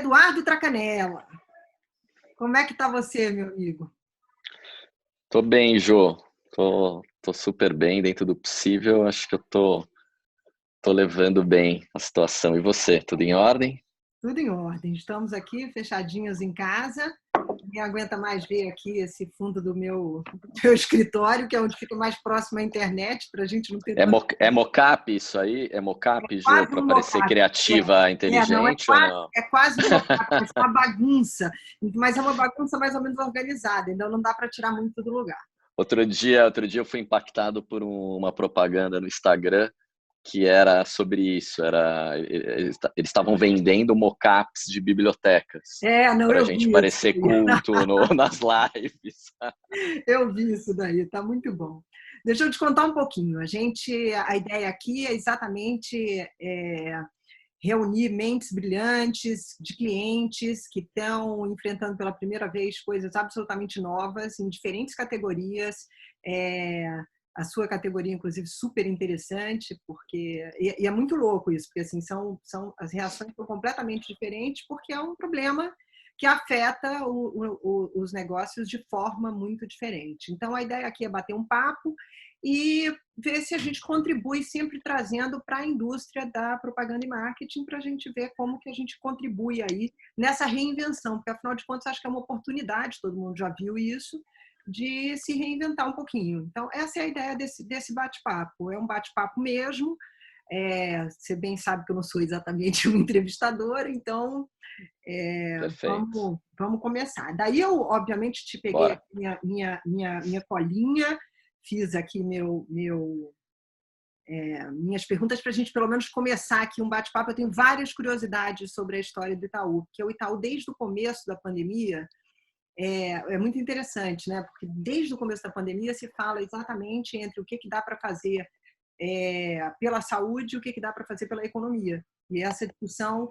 Eduardo Tracanella. Como é que está você, meu amigo? Tô bem, Jô. Tô super bem dentro do possível. Acho que eu tô levando bem a situação. E você, tudo em ordem? Tudo em ordem. Estamos aqui fechadinhos em casa. Ninguém aguenta mais ver aqui esse fundo do meu escritório, que é onde fica mais próximo à internet, para a gente não ter tanto. É mocap isso aí? É mocap, Jô, Quase para um parecer mockup. criativa, Não, inteligente ou não? é quase um mockup, é uma bagunça, mas é uma bagunça mais ou menos organizada, então não dá para tirar muito do lugar. Outro dia eu fui impactado por uma propaganda no Instagram que era sobre isso. Eles estavam vendendo mockups de bibliotecas Não, para a eu gente vi isso parecer daí. culto nas lives. Eu vi isso daí, tá muito bom. Deixa eu te contar um pouquinho. A ideia aqui é exatamente reunir mentes brilhantes de clientes que estão enfrentando pela primeira vez coisas absolutamente novas em diferentes categorias. É, a sua categoria, inclusive, super interessante, porque e é muito louco isso, porque assim as reações são completamente diferentes, porque é um problema que afeta os negócios de forma muito diferente. Então, a ideia aqui é bater um papo e ver se a gente contribui sempre trazendo para a indústria da propaganda e marketing para a gente ver como que a gente contribui aí nessa reinvenção, porque afinal de contas acho que é uma oportunidade, todo mundo já viu isso, de se reinventar um pouquinho. Então essa é a ideia desse bate-papo, é um bate-papo mesmo, você bem sabe que eu não sou exatamente um entrevistador, então Perfeito. vamos começar. Daí eu, obviamente, te peguei Bora. aqui minha colinha, fiz aqui minhas perguntas para a gente, pelo menos, começar aqui um bate-papo. Eu tenho várias curiosidades sobre a história do Itaú, porque o Itaú, desde o começo da pandemia, é muito interessante, né? Porque desde o começo da pandemia se fala exatamente entre o que dá para fazer pela saúde e o que dá para fazer pela economia. E essa discussão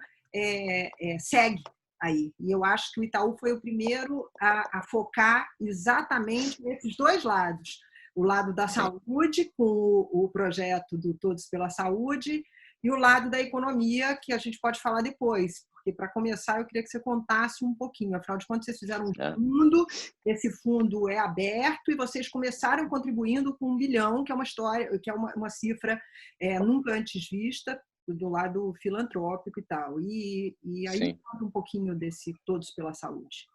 segue aí. E eu acho que o Itaú foi o primeiro a focar exatamente nesses dois lados. O lado da Sim. saúde, com o projeto do Todos pela Saúde, e o lado da economia, que a gente pode falar depois. Porque, para começar, eu queria que você contasse um pouquinho. Afinal de contas, vocês fizeram um É. fundo, esse fundo é aberto e vocês começaram contribuindo com 1 bilhão, que é uma história, que é uma cifra nunca antes vista do lado filantrópico e tal. E aí Sim. conta um pouquinho desse Todos pela Saúde.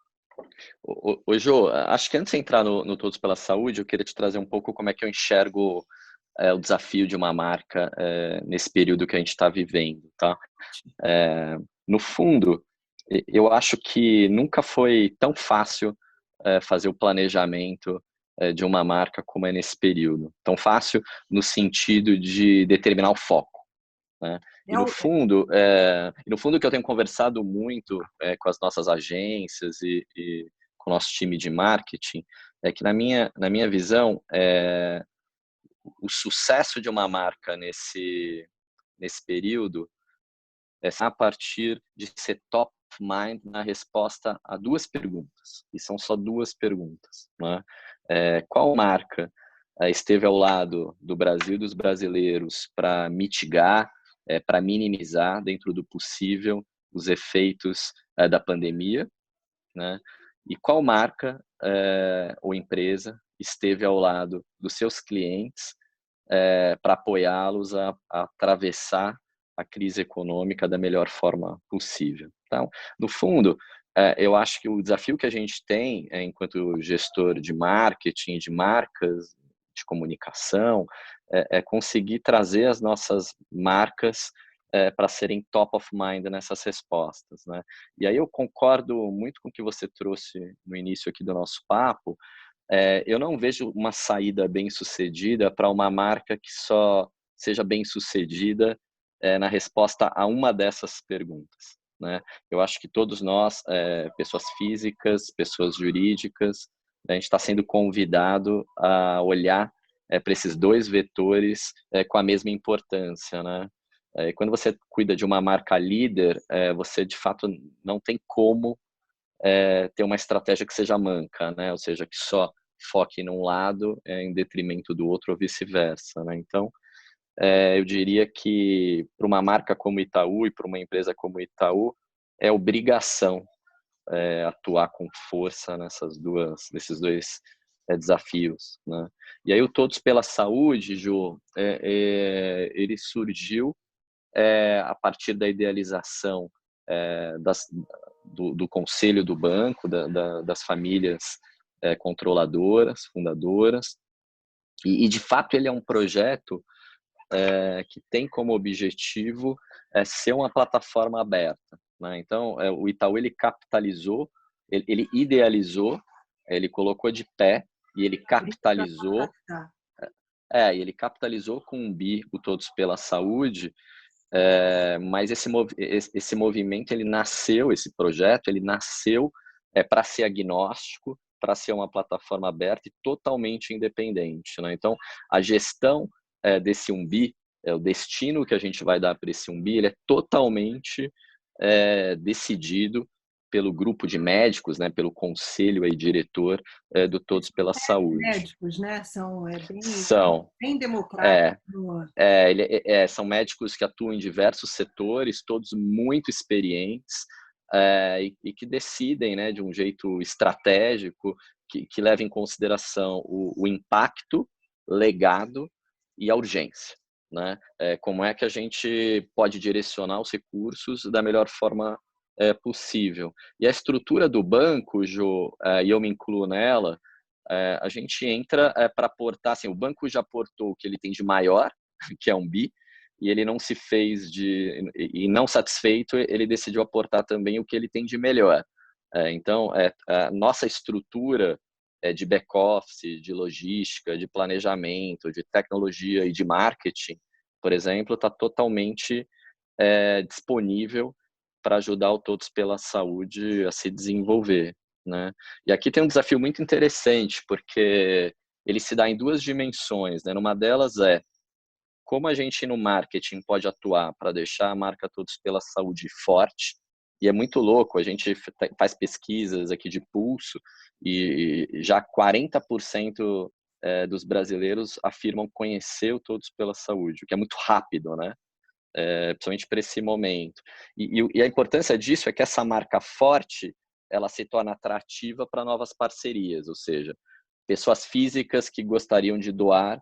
Ô, Jô, acho que antes de entrar no Todos pela Saúde, eu queria te trazer um pouco como é que eu enxergo o desafio de uma marca nesse período que a gente está vivendo, tá? No fundo, eu acho que nunca foi tão fácil fazer o planejamento de uma marca como é nesse período. Tão fácil no sentido de determinar o foco, né? É o, No fundo que eu tenho conversado muito com as nossas agências e com o nosso time de marketing é que na minha visão o sucesso de uma marca nesse período a partir de ser top of mind na resposta a duas perguntas, e são só duas perguntas, né? Qual marca esteve ao lado do Brasil e dos brasileiros para mitigar, para minimizar, dentro do possível, os efeitos da pandemia, né? E qual marca ou empresa esteve ao lado dos seus clientes para apoiá-los a atravessar a crise econômica da melhor forma possível. Então, no fundo, eu acho que o desafio que a gente tem, enquanto gestor de marketing, de marcas, de comunicação, é conseguir trazer as nossas marcas para serem top of mind nessas respostas, né? E aí eu concordo muito com o que você trouxe no início aqui do nosso papo. Eu não vejo uma saída bem-sucedida para uma marca que só seja bem-sucedida na resposta a uma dessas perguntas, né? Eu acho que todos nós, pessoas físicas, pessoas jurídicas, a gente está sendo convidado a olhar para esses dois vetores com a mesma importância, né? Quando você cuida de uma marca líder, você de fato não tem como ter uma estratégia que seja manca, né? Ou seja, que só foque num lado em detrimento do outro ou vice-versa, né? Então, eu diria que para uma marca como Itaú e para uma empresa como Itaú, é obrigação atuar com força nesses dois desafios, né? E aí o Todos pela Saúde, Jô, ele surgiu a partir da idealização do conselho do banco, das famílias controladoras, fundadoras, e de fato ele é um projeto que tem como objetivo ser uma plataforma aberta, né? Então, o Itaú ele capitalizou, ele idealizou, ele colocou de pé e ele capitalizou, ele capitalizou com um bi, o Todos pela Saúde, mas esse movimento ele nasceu, esse projeto ele nasceu para ser agnóstico, para ser uma plataforma aberta e totalmente independente, né? Então, a gestão desse 1 bi, o destino que a gente vai dar para esse 1 bi, ele é totalmente decidido pelo grupo de médicos, né, pelo conselho aí diretor do Todos pela Saúde. Médicos, né? São bem democráticos. São médicos que atuam em diversos setores, todos muito experientes, e que decidem, né, de um jeito estratégico, que leva em consideração o impacto, legado e a urgência, né? Como é que a gente pode direcionar os recursos da melhor forma possível. E a estrutura do banco, Jô, e eu me incluo nela, a gente entra para aportar, assim, o banco já aportou o que ele tem de maior, que é 1 bi, e ele não se fez e não satisfeito, ele decidiu aportar também o que ele tem de melhor. Então, a nossa estrutura de back-office, de logística, de planejamento, de tecnologia e de marketing, por exemplo, está totalmente disponível para ajudar o Todos pela Saúde a se desenvolver, né? E aqui tem um desafio muito interessante, porque ele se dá em duas dimensões, né? Uma delas é como a gente no marketing pode atuar para deixar a marca Todos pela Saúde forte. E é muito louco, a gente faz pesquisas aqui de pulso e já 40% dos brasileiros afirmam conhecer o Todos pela Saúde, o que é muito rápido, né? Principalmente para esse momento. E a importância disso é que essa marca forte, ela se torna atrativa para novas parcerias, ou seja, pessoas físicas que gostariam de doar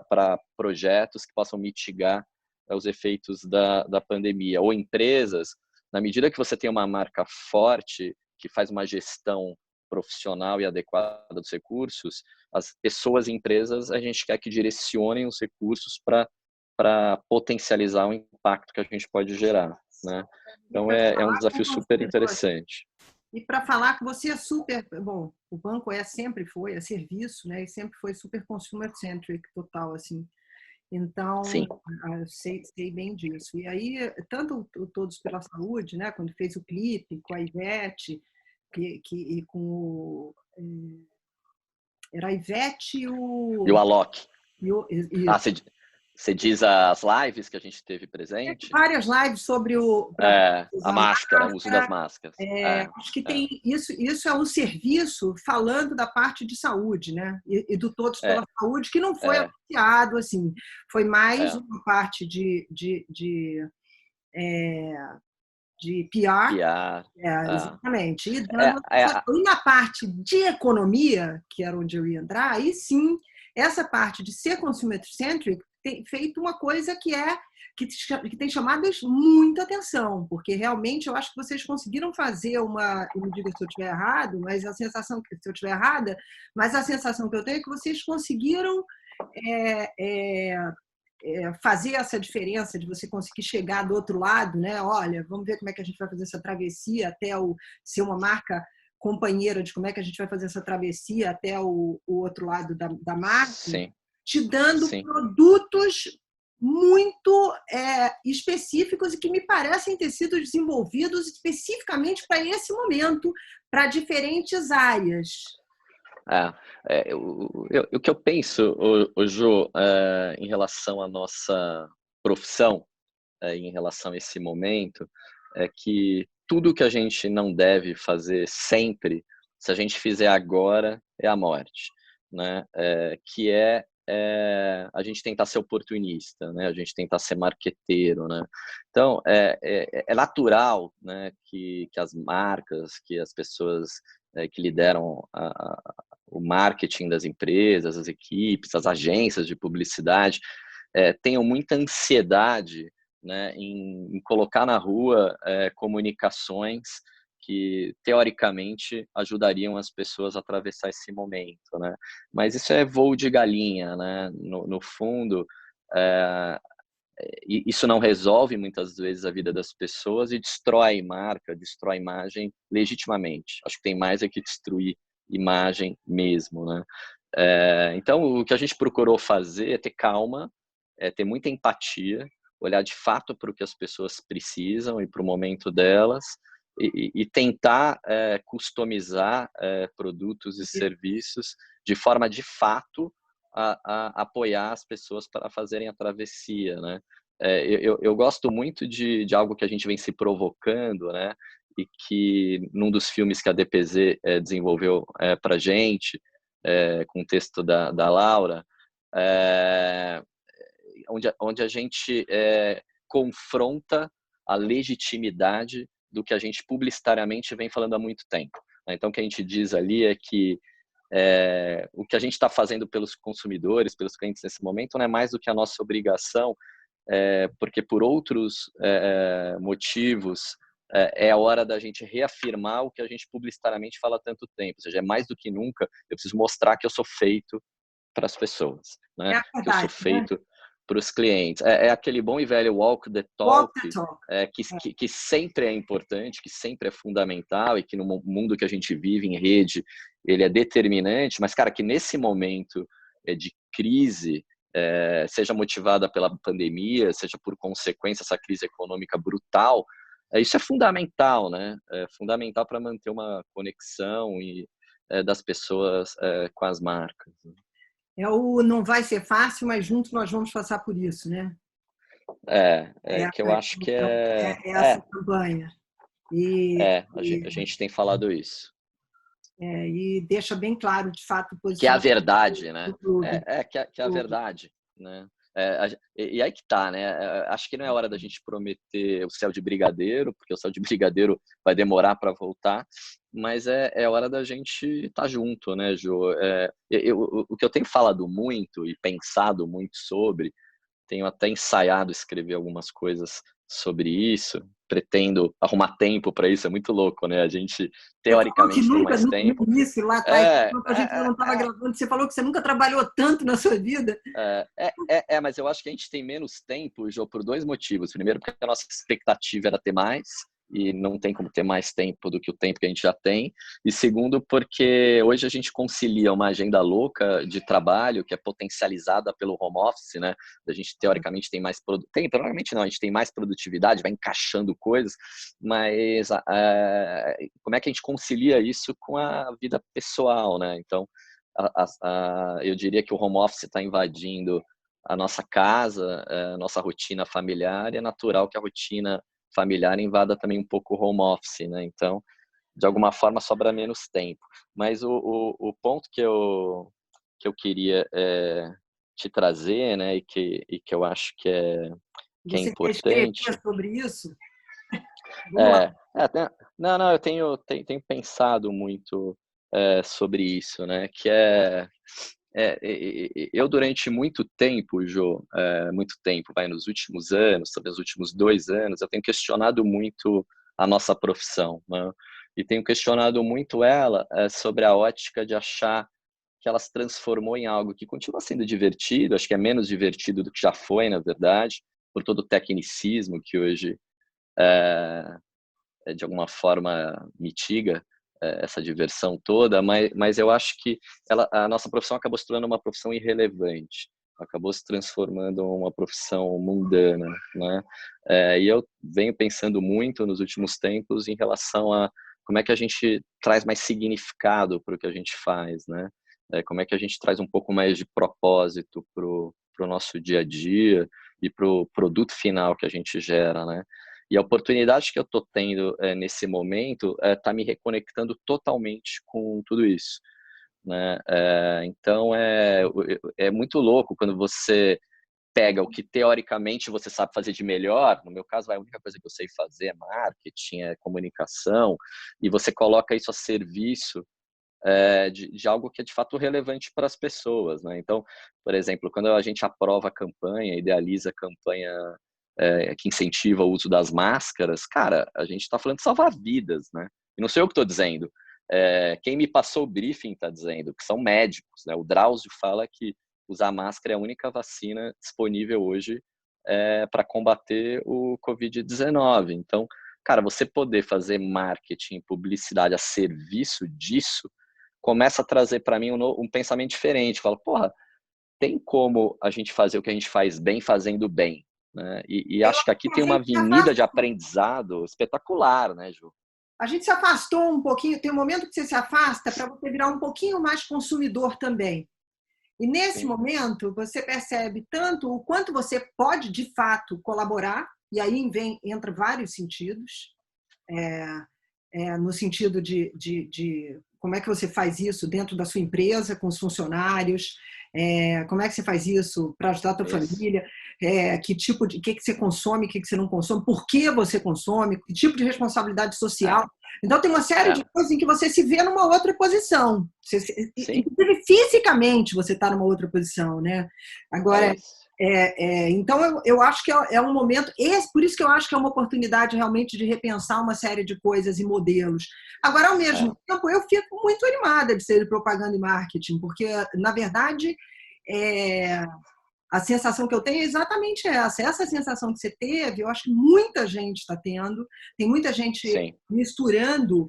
para projetos que possam mitigar os efeitos da pandemia, ou empresas, na medida que você tem uma marca forte, que faz uma gestão profissional e adequada dos recursos, as pessoas e empresas, a gente quer que direcionem os recursos para potencializar o impacto que a gente pode gerar, né? Então, é um desafio super interessante. E para falar que você é super... Bom, o banco sempre foi, serviço, né? E sempre foi super consumer-centric, total, assim. Então, Sim. eu sei bem disso. E aí, tanto o Todos pela Saúde, né? Quando fez o clipe com a Ivete, e com o... Era a Ivete E o Alok. Você diz as lives que a gente teve presente? Várias lives sobre a máscara, o uso das máscaras. Acho que tem isso é um serviço falando da parte de saúde, né? E do Todos pela Saúde, que não foi anunciado, assim, foi mais uma parte de PR. Exatamente. E na parte de economia, que era onde eu ia entrar, aí sim, essa parte de ser consumer-centric tem feito uma coisa que tem chamado muita atenção, porque realmente eu acho que vocês conseguiram fazer me diga se eu estiver errado, mas se eu estiver errada, mas a sensação que eu tenho é que vocês conseguiram fazer essa diferença de você conseguir chegar do outro lado, né? Olha, vamos ver como é que a gente vai fazer essa travessia até ser uma marca companheira de como é que a gente vai fazer essa travessia até o outro lado da marca, Sim. te dando produtos muito específicos e que me parecem ter sido desenvolvidos especificamente para esse momento, para diferentes áreas. O que eu penso, Jô, em relação à nossa profissão, em relação a esse momento, é que tudo que a gente não deve fazer sempre, se a gente fizer agora, é a morte, né? Que é a gente tentar ser oportunista, né? A gente tentar ser marqueteiro, né? Então, é natural, né, que as marcas, que as pessoas que lideram o marketing das empresas, as equipes, as agências de publicidade, tenham muita ansiedade, né, em colocar na rua comunicações que, teoricamente, ajudariam as pessoas a atravessar esse momento, né? Mas isso é voo de galinha, né? No fundo, é, isso não resolve, muitas vezes, a vida das pessoas e destrói marca, destrói imagem legitimamente. Acho que tem mais é que destruir imagem mesmo, né? Então, o que a gente procurou fazer é ter calma, ter muita empatia, olhar de fato para o que as pessoas precisam e para o momento delas, e tentar customizar produtos e serviços de forma, de fato, a apoiar as pessoas para fazerem a travessia, né? Eu gosto muito de algo que a gente vem se provocando, né? E que num dos filmes que a DPZ desenvolveu para a gente, com o texto da Laura, onde a gente confronta a legitimidade do que a gente publicitariamente vem falando há muito tempo. Então, o que a gente diz ali é que o que a gente está fazendo pelos consumidores, pelos clientes nesse momento, não é mais do que a nossa obrigação, porque por outros motivos é a hora da gente reafirmar o que a gente publicitariamente fala há tanto tempo. Ou seja, é mais do que nunca, eu preciso mostrar que eu sou feito para as pessoas, né? É a Que eu sou verdade, né? feito para os clientes. É aquele bom e velho walk the Walk talk, the talk. que sempre é importante, que sempre é fundamental e que no mundo que a gente vive em rede, ele é determinante, mas, cara, que nesse momento de crise, seja motivada pela pandemia, seja por consequência dessa crise econômica brutal, isso é fundamental, né? É fundamental para manter uma conexão e das pessoas com as marcas. Não vai ser fácil, mas juntos nós vamos passar por isso, né? Que eu acho que Essa campanha. E, a gente tem falado isso. e deixa bem claro, de fato, o Que é a posicionamento verdade, né? do clube. Que é a verdade, né? E aí que tá, né? Acho que não é hora da gente prometer o céu de brigadeiro, porque o céu de brigadeiro vai demorar para voltar, mas é hora da gente estar junto, né, Jô? O que eu tenho falado muito e pensado muito sobre, tenho até ensaiado escrever algumas coisas sobre isso, pretendo arrumar tempo para isso, é muito louco, né? A gente, Você falou que teoricamente, tem nunca, mais no tempo. início, lá atrás, É, quando a gente é, não estava gravando, você falou que você nunca trabalhou tanto na sua vida. mas eu acho que a gente tem menos tempo, Jô, por dois motivos. Primeiro, porque a nossa expectativa era ter mais, e não tem como ter mais tempo do que o tempo que a gente já tem. E segundo, porque hoje a gente concilia uma agenda louca de trabalho, que é potencializada pelo home office, né? A gente, teoricamente, tem mais... teoricamente não, a gente tem mais produtividade, vai encaixando coisas, mas como é que a gente concilia isso com a vida pessoal, né? Então, eu diria que o home office está invadindo a nossa casa, a nossa rotina familiar, e é natural que a rotina familiar invada também um pouco o home office, né? Então, de alguma forma, sobra menos tempo. Mas o ponto que eu queria te trazer, né, e que eu acho que é Você quer escrever importante, sobre isso? Vamos lá. é, não, eu tenho pensado muito sobre isso, né? Que eu durante muito tempo, Jô, muito tempo, vai nos últimos anos, talvez nos últimos 2 anos, eu tenho questionado muito a nossa profissão, né? E tenho questionado muito ela sobre a ótica de achar que ela se transformou em algo que continua sendo divertido, acho que é menos divertido do que já foi, na verdade, por todo o tecnicismo que hoje de alguma forma mitiga essa diversão toda, mas eu acho que a nossa profissão acabou se tornando uma profissão irrelevante, acabou se transformando em uma profissão mundana, né? E eu venho pensando muito nos últimos tempos em relação a como é que a gente traz mais significado para o que a gente faz, né? Como é que a gente traz um pouco mais de propósito pro nosso dia a dia e pro produto final que a gente gera, né? E a oportunidade que eu estou tendo nesse momento está me reconectando totalmente com tudo isso. né? Então, é muito louco quando você pega o que teoricamente você sabe fazer de melhor. No meu caso, a única coisa que eu sei fazer é marketing, é comunicação, e você coloca isso a serviço de algo que é de fato relevante para as pessoas, né? Então, por exemplo, quando a gente aprova a campanha, idealiza a campanha que incentiva o uso das máscaras, cara, a gente está falando de salvar vidas, né? E não sei eu que estou dizendo. Quem me passou o briefing está dizendo, que são médicos, né? O Drauzio fala que usar máscara é a única vacina disponível hoje para combater o Covid-19. Então, cara, você poder fazer marketing, publicidade a serviço disso, começa a trazer para mim um pensamento diferente. Fala, porra, tem como a gente fazer o que a gente faz bem fazendo bem, né? E Eu acho que acho aqui que a tem uma gente se avenida de afastou, aprendizado espetacular, né, Ju? a gente se afastou um pouquinho, tem um momento que você se afasta para você virar um pouquinho mais consumidor também. E nesse Sim. momento, você percebe tanto o quanto você pode, de fato, colaborar, e aí entra vários sentidos, no sentido de como é que você faz isso dentro da sua empresa, com os funcionários, como é que você faz isso para ajudar a tua Isso. família, que tipo de que você consome, que você não consome, por que você consome, que tipo de responsabilidade social. É, Então tem uma série de é, coisas em que você se vê numa outra posição. sim, Inclusive fisicamente você está numa outra posição, né? é Agora, isso. então, eu acho que é um momento, por isso que eu acho que é uma oportunidade realmente de repensar uma série de coisas e modelos. Agora, ao É, mesmo tempo, eu fico muito animada de ser de propaganda e marketing, porque, na verdade, é, a sensação que eu tenho é exatamente essa. Essa sensação que você teve, eu acho que muita gente está tendo, tem muita gente sim. misturando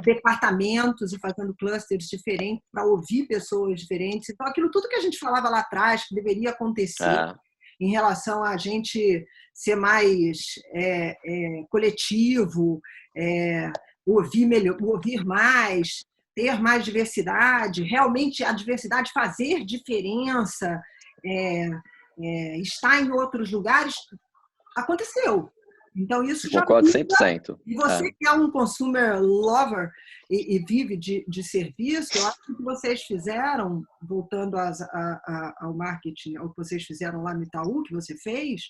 departamentos e fazendo clusters diferentes para ouvir pessoas diferentes. Então, aquilo tudo que a gente falava lá atrás, que deveria acontecer É, em relação a gente ser mais coletivo, ouvir melhor, ouvir mais, ter mais diversidade, realmente a diversidade fazer diferença, é, estar em outros lugares, aconteceu. Então, isso já concordo muda. 100%. E você que é um consumer lover e vive de serviço, eu acho que o que vocês fizeram, voltando ao marketing, ao que vocês fizeram lá no Itaú, que você fez,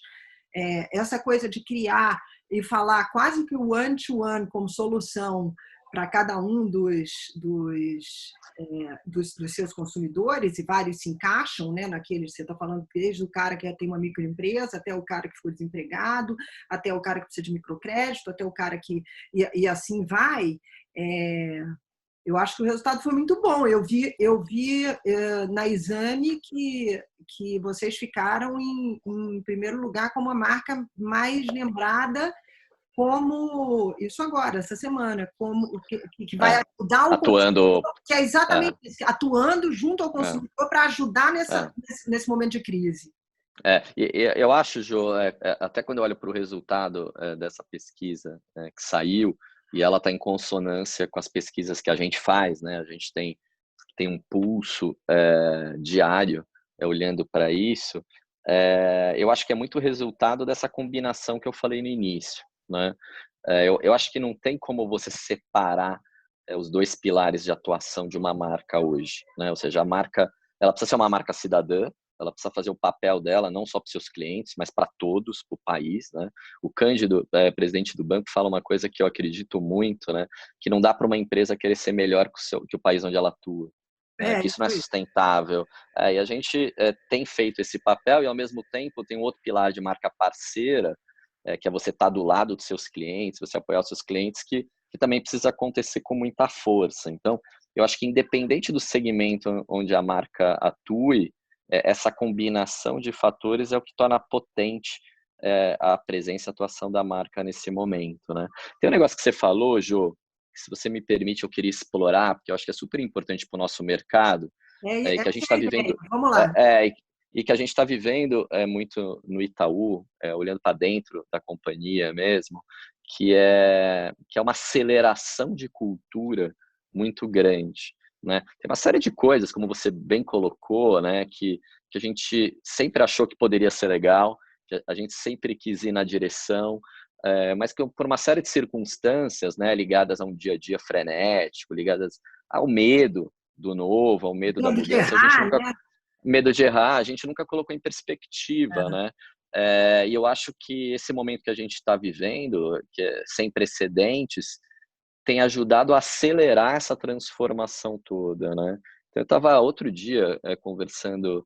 essa coisa de criar e falar quase que o one-to-one como solução para cada um dos seus consumidores, e vários se encaixam, né, naqueles, você está falando desde o cara que tem uma microempresa, até o cara que ficou desempregado, até o cara que precisa de microcrédito, até o cara que... E assim vai. Eu acho que o resultado foi muito bom. Eu vi na Exame que vocês ficaram em primeiro lugar como a marca mais lembrada, como isso agora, essa semana, como que vai É, ajudar o atuando. consumidor, que é É, exatamente isso, atuando junto ao é, consumidor para ajudar é. nesse momento de crise. E eu acho, Jô, até quando eu olho para o resultado dessa pesquisa que saiu, e ela está em consonância com as pesquisas que a gente faz, né? A gente tem um pulso diário olhando para isso. Eu acho que é muito resultado dessa combinação que eu falei no início, né? Eu acho que não tem como você separar os dois pilares de atuação de uma marca hoje, né? Ou seja, a marca, ela precisa ser uma marca cidadã, ela precisa fazer o papel dela não só para os seus clientes, mas para todos, para o país, né? O Cândido, presidente do banco, fala uma coisa que eu acredito muito, né? Que não dá para uma empresa querer ser melhor que o país onde ela atua, né? Que isso Isso não é aí. sustentável. E a gente tem feito esse papel e, ao mesmo tempo, tem um outro pilar de marca parceira, que é você estar do lado dos seus clientes, você apoiar os seus clientes, que também precisa acontecer com muita força. Então, eu acho que independente do segmento onde a marca atue, essa combinação de fatores é o que torna potente a presença e a atuação da marca nesse momento, né? Tem um negócio que você falou, Jô, que, se você me permite, eu queria explorar, porque eu acho que é super importante para o nosso mercado, e que a gente Essa é está a ideia. vivendo, Vamos lá. e que a gente está vivendo muito no Itaú, olhando para dentro da companhia mesmo, que é uma aceleração de cultura muito grande, né? Tem uma série de coisas, como você bem colocou, né, que a gente sempre achou que poderia ser legal, que a gente sempre quis ir na direção, mas que por uma série de circunstâncias, né, ligadas a um dia a dia frenético, ligadas ao medo do novo, ao medo da Medo de mudança, a gente errar, nunca, né? medo de errar, a gente nunca colocou em perspectiva, né? E eu acho que esse momento que a gente está vivendo, que é sem precedentes, tem ajudado a acelerar essa transformação toda, né? Então, eu estava outro dia conversando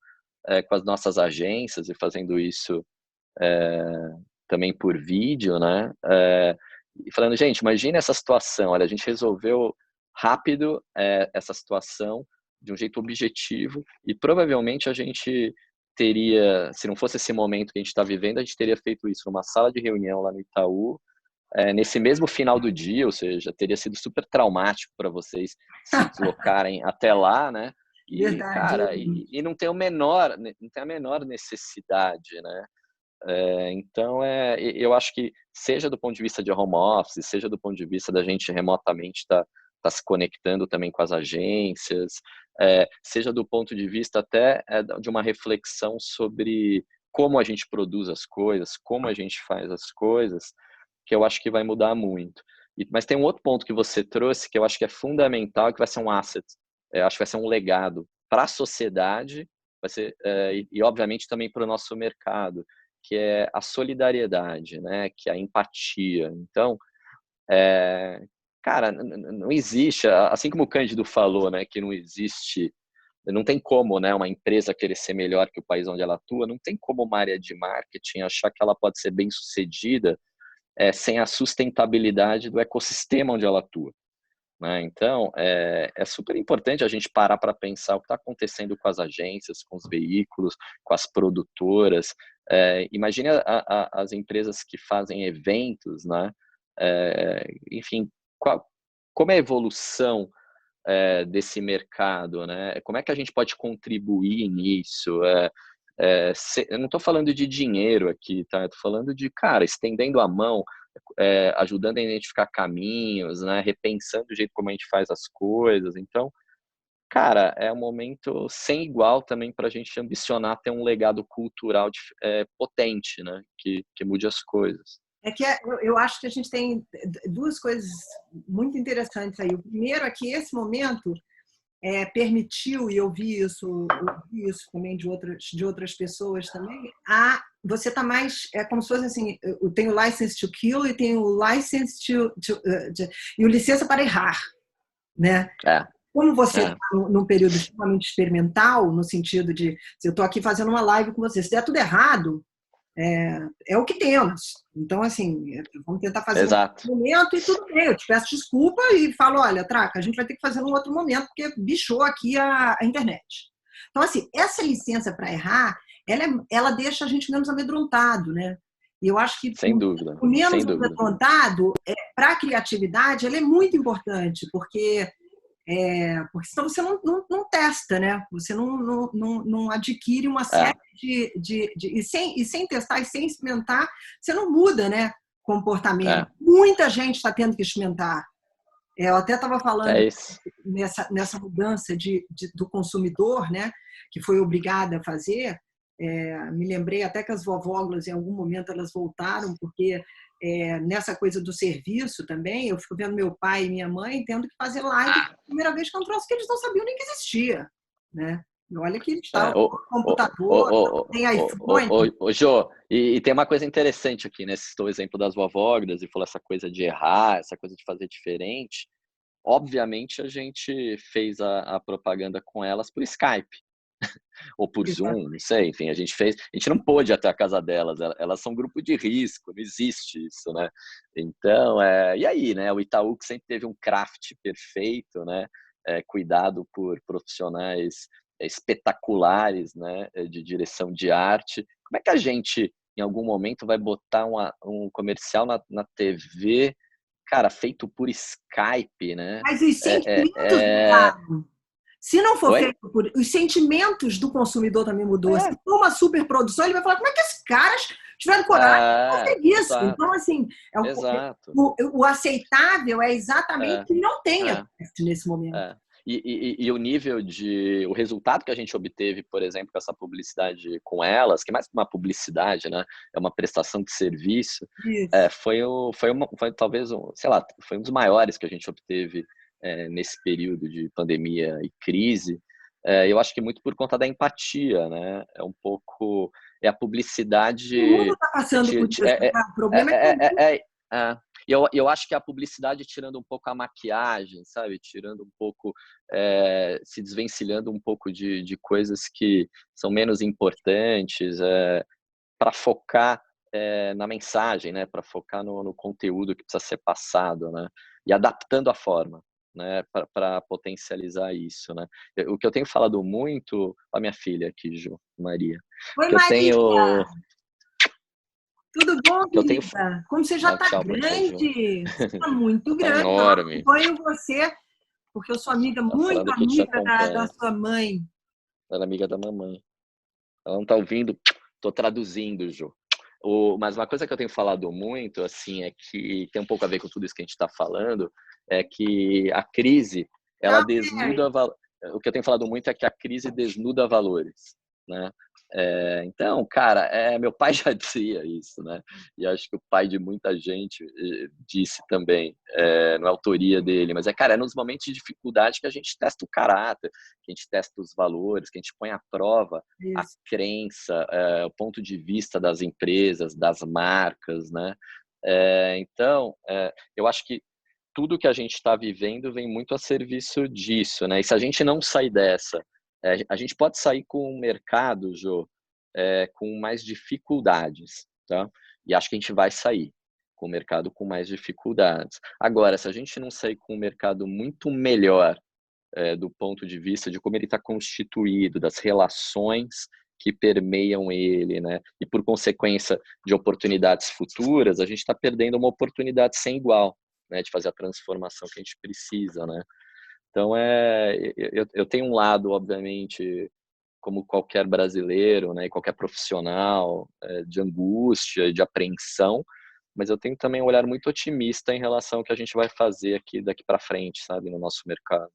com as nossas agências e fazendo isso também por vídeo, né? E falando, gente, imagine essa situação, olha, a gente resolveu rápido essa situação de um jeito objetivo e provavelmente a gente teria, se não fosse esse momento que a gente está vivendo, a gente teria feito isso numa sala de reunião lá no Itaú, nesse mesmo final do dia, ou seja, teria sido super traumático para vocês se deslocarem até lá, né? E, Verdade. cara, e não tem não tem a menor necessidade, né? Então, eu acho que, seja do ponto de vista de home office, seja do ponto de vista da gente remotamente tá se conectando também com as agências, seja do ponto de vista até de uma reflexão sobre como a gente produz as coisas, como a gente faz as coisas, que eu acho que vai mudar muito. Mas tem um outro ponto que você trouxe que eu acho que é fundamental, que vai ser um asset, acho que vai ser um legado para a sociedade, vai ser, e obviamente também para o nosso mercado, que é a solidariedade, né? Que é a empatia. Então, cara, não existe, assim como o Cândido falou, né? Que não existe, não tem como, né? Uma empresa querer ser melhor que o país onde ela atua, não tem como uma área de marketing achar que ela pode ser bem sucedida sem a sustentabilidade do ecossistema onde ela atua. Né? Então, é super importante a gente parar para pensar o que está acontecendo com as agências, com os veículos, com as produtoras. Imagine as empresas que fazem eventos, né? Enfim, como é a evolução desse mercado, né? Como é que a gente pode contribuir nisso? Eu não estou falando de dinheiro aqui, tá? Eu estou falando de, cara, estendendo a mão, ajudando a identificar caminhos, né? Repensando o jeito como a gente faz as coisas. Então, cara, é um momento sem igual também para a gente ambicionar ter um legado cultural potente, né? Que mude as coisas. É que eu acho que a gente tem duas coisas muito interessantes aí. O primeiro é que esse momento permitiu, e eu vi isso também de outras pessoas também, você está mais, é como se fosse assim, eu tenho license to kill e tenho license e o licença para errar, né? É, Como você é, está num período extremamente experimental, no sentido de, se eu estou aqui fazendo uma live com você, se der tudo errado, é o que temos. Então, assim, vamos tentar fazer um exato. momento e tudo bem. Eu te peço desculpa e falo, olha, Traca, a gente vai ter que fazer um outro momento, porque bichou aqui a internet. Então, assim, essa licença para errar, ela deixa a gente menos amedrontado, né? E eu acho que Sem dúvida, o menos sem dúvida. amedrontado, para a criatividade, ela é muito importante, porque senão você não testa, né? Você não adquire uma É, série e sem testar e sem experimentar, você não muda, né? Comportamento. é, Muita gente está tendo que experimentar. Eu até estava falando é isso. nessa mudança do consumidor, né? Que foi obrigada a fazer. Me lembrei até que as vovóglas, em algum momento, elas voltaram, porque nessa coisa do serviço também, eu fico vendo meu pai e minha mãe tendo que fazer live pela primeira vez, que é um troço que eles não sabiam nem que existia, né? E olha que eles estavam É, com computador, tem iPhone. Jô, e tem uma coisa interessante aqui, né? Você citou o exemplo das vovógras e falou essa coisa de errar, essa coisa de fazer diferente. Obviamente, a gente fez a propaganda com elas por Skype ou por Zoom, não sei, enfim, a gente não pôde ir até a casa delas, elas são grupo de risco, não existe isso, né? Então, e aí, né? O Itaú que sempre teve um craft perfeito, né? Cuidado por profissionais espetaculares, né? De direção de arte. Como é que a gente, em algum momento, vai botar um comercial na TV, cara, feito por Skype, né? Mas os É, sentimentos é, é... mudaram. Se não for Oi? feito por. Os sentimentos do consumidor também mudou. Se É, for uma superprodução, ele vai falar: como é que esses caras tiveram coragem de fazer isso? Então, exato, assim, exato. o aceitável é exatamente É, que não tenha é, nesse momento. é. E o nível o resultado que a gente obteve, por exemplo, com essa publicidade com elas, que é mais que uma publicidade, né? É uma prestação de serviço, Isso. foi talvez, sei lá, foi um dos maiores que a gente obteve nesse período de pandemia e crise, eu acho que muito por conta da empatia, né? É um pouco a publicidade. O mundo está passando por isso, tá? O problema é que eu acho que a publicidade tirando um pouco a maquiagem, sabe? Tirando um pouco, se desvencilhando um pouco de coisas que são menos importantes, para focar na mensagem, né? Para focar no conteúdo que precisa ser passado, né? E adaptando a forma, né? Para potencializar isso, né? O que eu tenho falado muito, a minha filha aqui, Ju, Maria, Oi, que eu tenho, Maria! Tudo bom, que eu tenho, querida? Como você já está tchau para tia Ju, grande, você está muito tá grande. Eu enorme, acompanho você, porque eu sou amiga, tá muito falando que te amiga da acompanha, sua mãe. ela é amiga da mamãe. Ela não tá ouvindo, tô traduzindo, Ju. Mas uma coisa que eu tenho falado muito, assim, é que tem um pouco a ver com tudo isso que a gente está falando, é que a crise, ela Tchau, desnuda, Mary. o que eu tenho falado muito é que a crise desnuda valores, né? Então, cara, meu pai já dizia isso, né? E acho que o pai de muita gente disse também, não é autoria dele, mas cara, é nos momentos de dificuldade que a gente testa o caráter, que a gente testa os valores, que a gente põe à prova a Isso. crença, o ponto de vista das empresas, das marcas, né? Então, eu acho que tudo que a gente está vivendo vem muito a serviço disso, né? E se a gente não sair dessa, a gente pode sair com o mercado, Jô, com mais dificuldades, tá? E acho que a gente vai sair com o mercado com mais dificuldades. Agora, se a gente não sair com um mercado muito melhor, do ponto de vista de como ele está constituído, das relações que permeiam ele, né? E por consequência de oportunidades futuras, a gente está perdendo uma oportunidade sem igual, né? De fazer a transformação que a gente precisa, né? Então, eu tenho um lado, obviamente, como qualquer brasileiro, né? E qualquer profissional, de angústia, de apreensão, mas eu tenho também um olhar muito otimista em relação ao que a gente vai fazer aqui daqui para frente, sabe, no nosso mercado.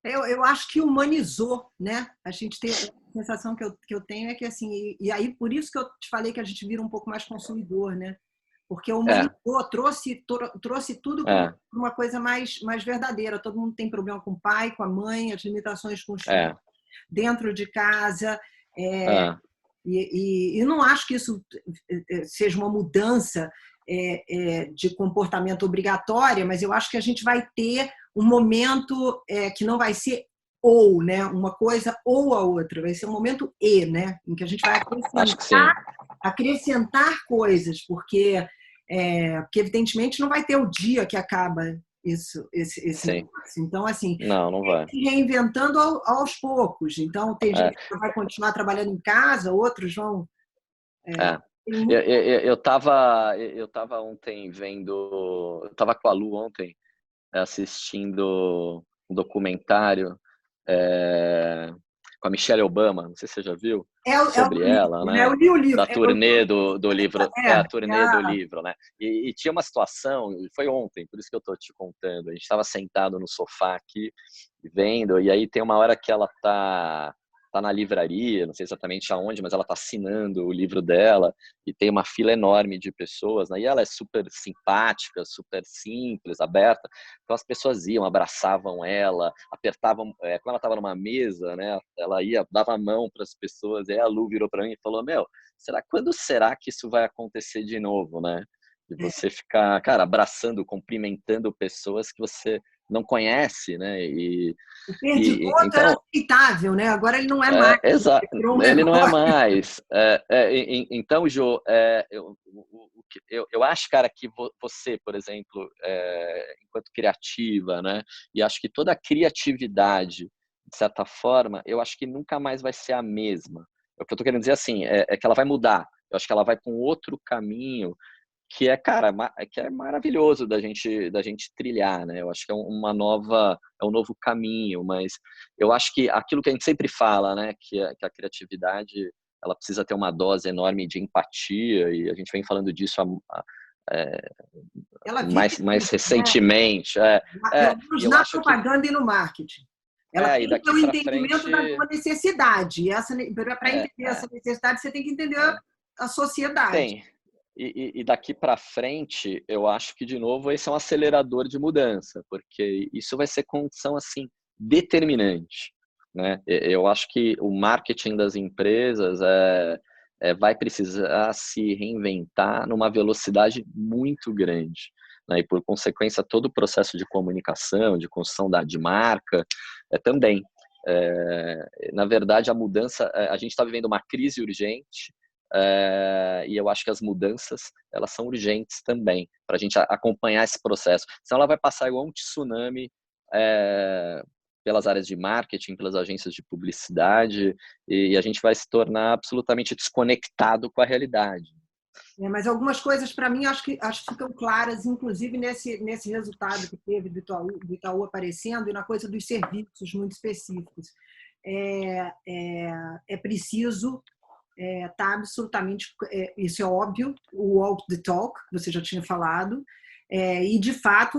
Eu acho que humanizou, né? A gente tem a sensação que eu tenho é que assim, e aí por isso que eu te falei que a gente vira um pouco mais consumidor, né? Porque É, humanizou, trouxe tudo para é, uma coisa mais verdadeira. Todo mundo tem problema com o pai, com a mãe, as limitações com os filhos é, dentro de casa. É, é, e não acho que isso seja uma mudança de comportamento obrigatória, mas eu acho que a gente vai ter um momento que não vai ser ou, né, uma coisa ou a outra, vai ser um momento né, em que a gente vai acho que sim. acrescentar coisas, porque evidentemente não vai ter o dia que acaba esse Sim. negócio. Então, assim, Não, não vai. se reinventando aos poucos. Então, tem É, gente que vai continuar trabalhando em casa, outros vão. é. Tem Eu tava ontem vendo. Eu tava com a Lu ontem assistindo um documentário é, com a Michelle Obama, não sei se você já viu, é o sobre livro, ela, né? Eu né? li o livro. Da turnê do livro, a É turnê do livro, né? E tinha uma situação, foi ontem, por isso que eu tô te contando. A gente estava sentado no sofá aqui, vendo, e aí tem uma hora que ela tá na livraria, não sei exatamente aonde, mas ela tá assinando o livro dela, e tem uma fila enorme de pessoas, né? E ela é super simpática, super simples, aberta. Então as pessoas iam, abraçavam ela, apertavam, quando ela estava numa mesa, né? Ela ia, dava a mão para as pessoas, e aí a Lu virou para mim e falou: Meu, quando será que isso vai acontecer de novo, né? De você ficar, cara, abraçando, cumprimentando pessoas que você não conhece, né? O perdigoto era Então, aceitável, né? Agora ele não é mais. Virou um ele não é negócio. mais. Então, Jô, eu acho, cara, que você, por exemplo, enquanto criativa, né? E acho que toda a criatividade, de certa forma, eu acho que nunca mais vai ser a mesma. O que eu tô querendo dizer, assim, é que ela vai mudar. Eu acho que ela vai para um outro caminho que cara, que é maravilhoso da gente trilhar, né? Eu acho que é um novo caminho, mas eu acho que aquilo que a gente sempre fala, né, que a criatividade ela precisa ter uma dose enorme de empatia, e a gente vem falando disso é, Ela vive mais isso, né? recentemente. Pelo E menos eu na acho que propaganda e no marketing. Ela tem e que ter daqui o para entendimento da frente tua necessidade. Para é, entender essa é, necessidade, você tem que entender é, a sociedade. tem. E daqui para frente, eu acho que, de novo, esse é um acelerador de mudança, porque isso vai ser condição, assim, determinante, né? Eu acho que o marketing das empresas vai precisar se reinventar numa velocidade muito grande, né? E, por consequência, todo o processo de comunicação, de construção de marca, também. Na verdade, a mudança, a gente está vivendo uma crise urgente, e eu acho que as mudanças, elas são urgentes também, para a gente acompanhar esse processo. Senão ela vai passar igual um tsunami pelas áreas de marketing, pelas agências de publicidade, e a gente vai se tornar absolutamente desconectado com a realidade. Mas algumas coisas, para mim, acho que ficam claras, inclusive nesse resultado que teve do Itaú aparecendo e na coisa dos serviços muito específicos. É preciso tá absolutamente, isso é óbvio, o walk the talk, que você já tinha falado, e de fato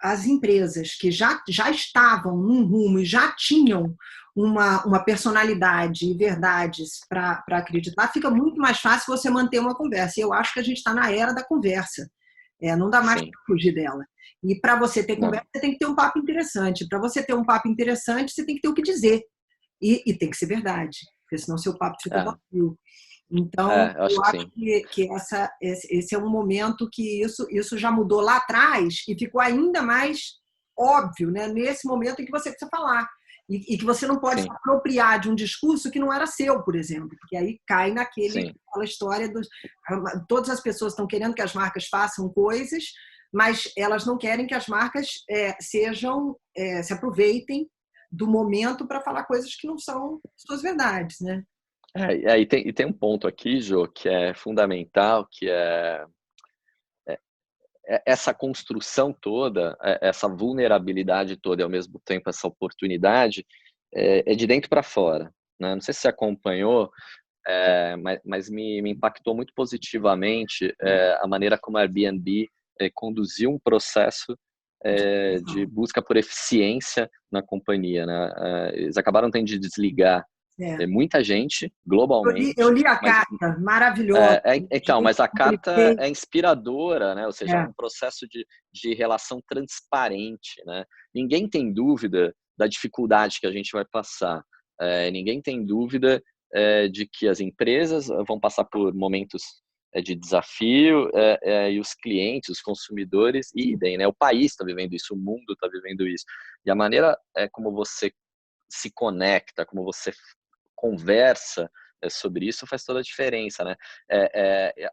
as empresas que já estavam num rumo e já tinham uma personalidade e verdades para acreditar, fica muito mais fácil você manter uma conversa. E eu acho que a gente está na era da conversa, não dá mais para fugir dela. E para você ter conversa, você tem que ter um papo interessante. Para você ter um papo interessante, você tem que ter o que dizer. E tem que ser verdade, porque senão seu papo fica vazio. Então, eu acho que esse é um momento que isso já mudou lá atrás e ficou ainda mais óbvio, né? Nesse momento em que você precisa falar. E que você não pode se apropriar de um discurso que não era seu, por exemplo, porque aí cai naquela história dos... Todas as pessoas estão querendo que as marcas façam coisas, mas elas não querem que as marcas se aproveitem do momento para falar coisas que não são suas verdades, né? E tem um ponto aqui, Jô, que é fundamental, que é essa construção toda, essa vulnerabilidade toda e, ao mesmo tempo, essa oportunidade, é de dentro para fora, né? Não sei se você acompanhou, mas me impactou muito positivamente a maneira como a Airbnb conduziu um processo de busca por eficiência na companhia, né? Eles acabaram tendo de desligar muita gente globalmente. Eu li a carta, maravilhosa. Então, mas a carta é inspiradora, né? Ou seja, um processo de relação transparente, né? Ninguém tem dúvida da dificuldade que a gente vai passar. Ninguém tem dúvida de que as empresas vão passar por momentos de desafio, e os clientes, os consumidores, idem, né? O país está vivendo isso, o mundo está vivendo isso. E a maneira como você se conecta, como você conversa sobre isso faz toda a diferença, né?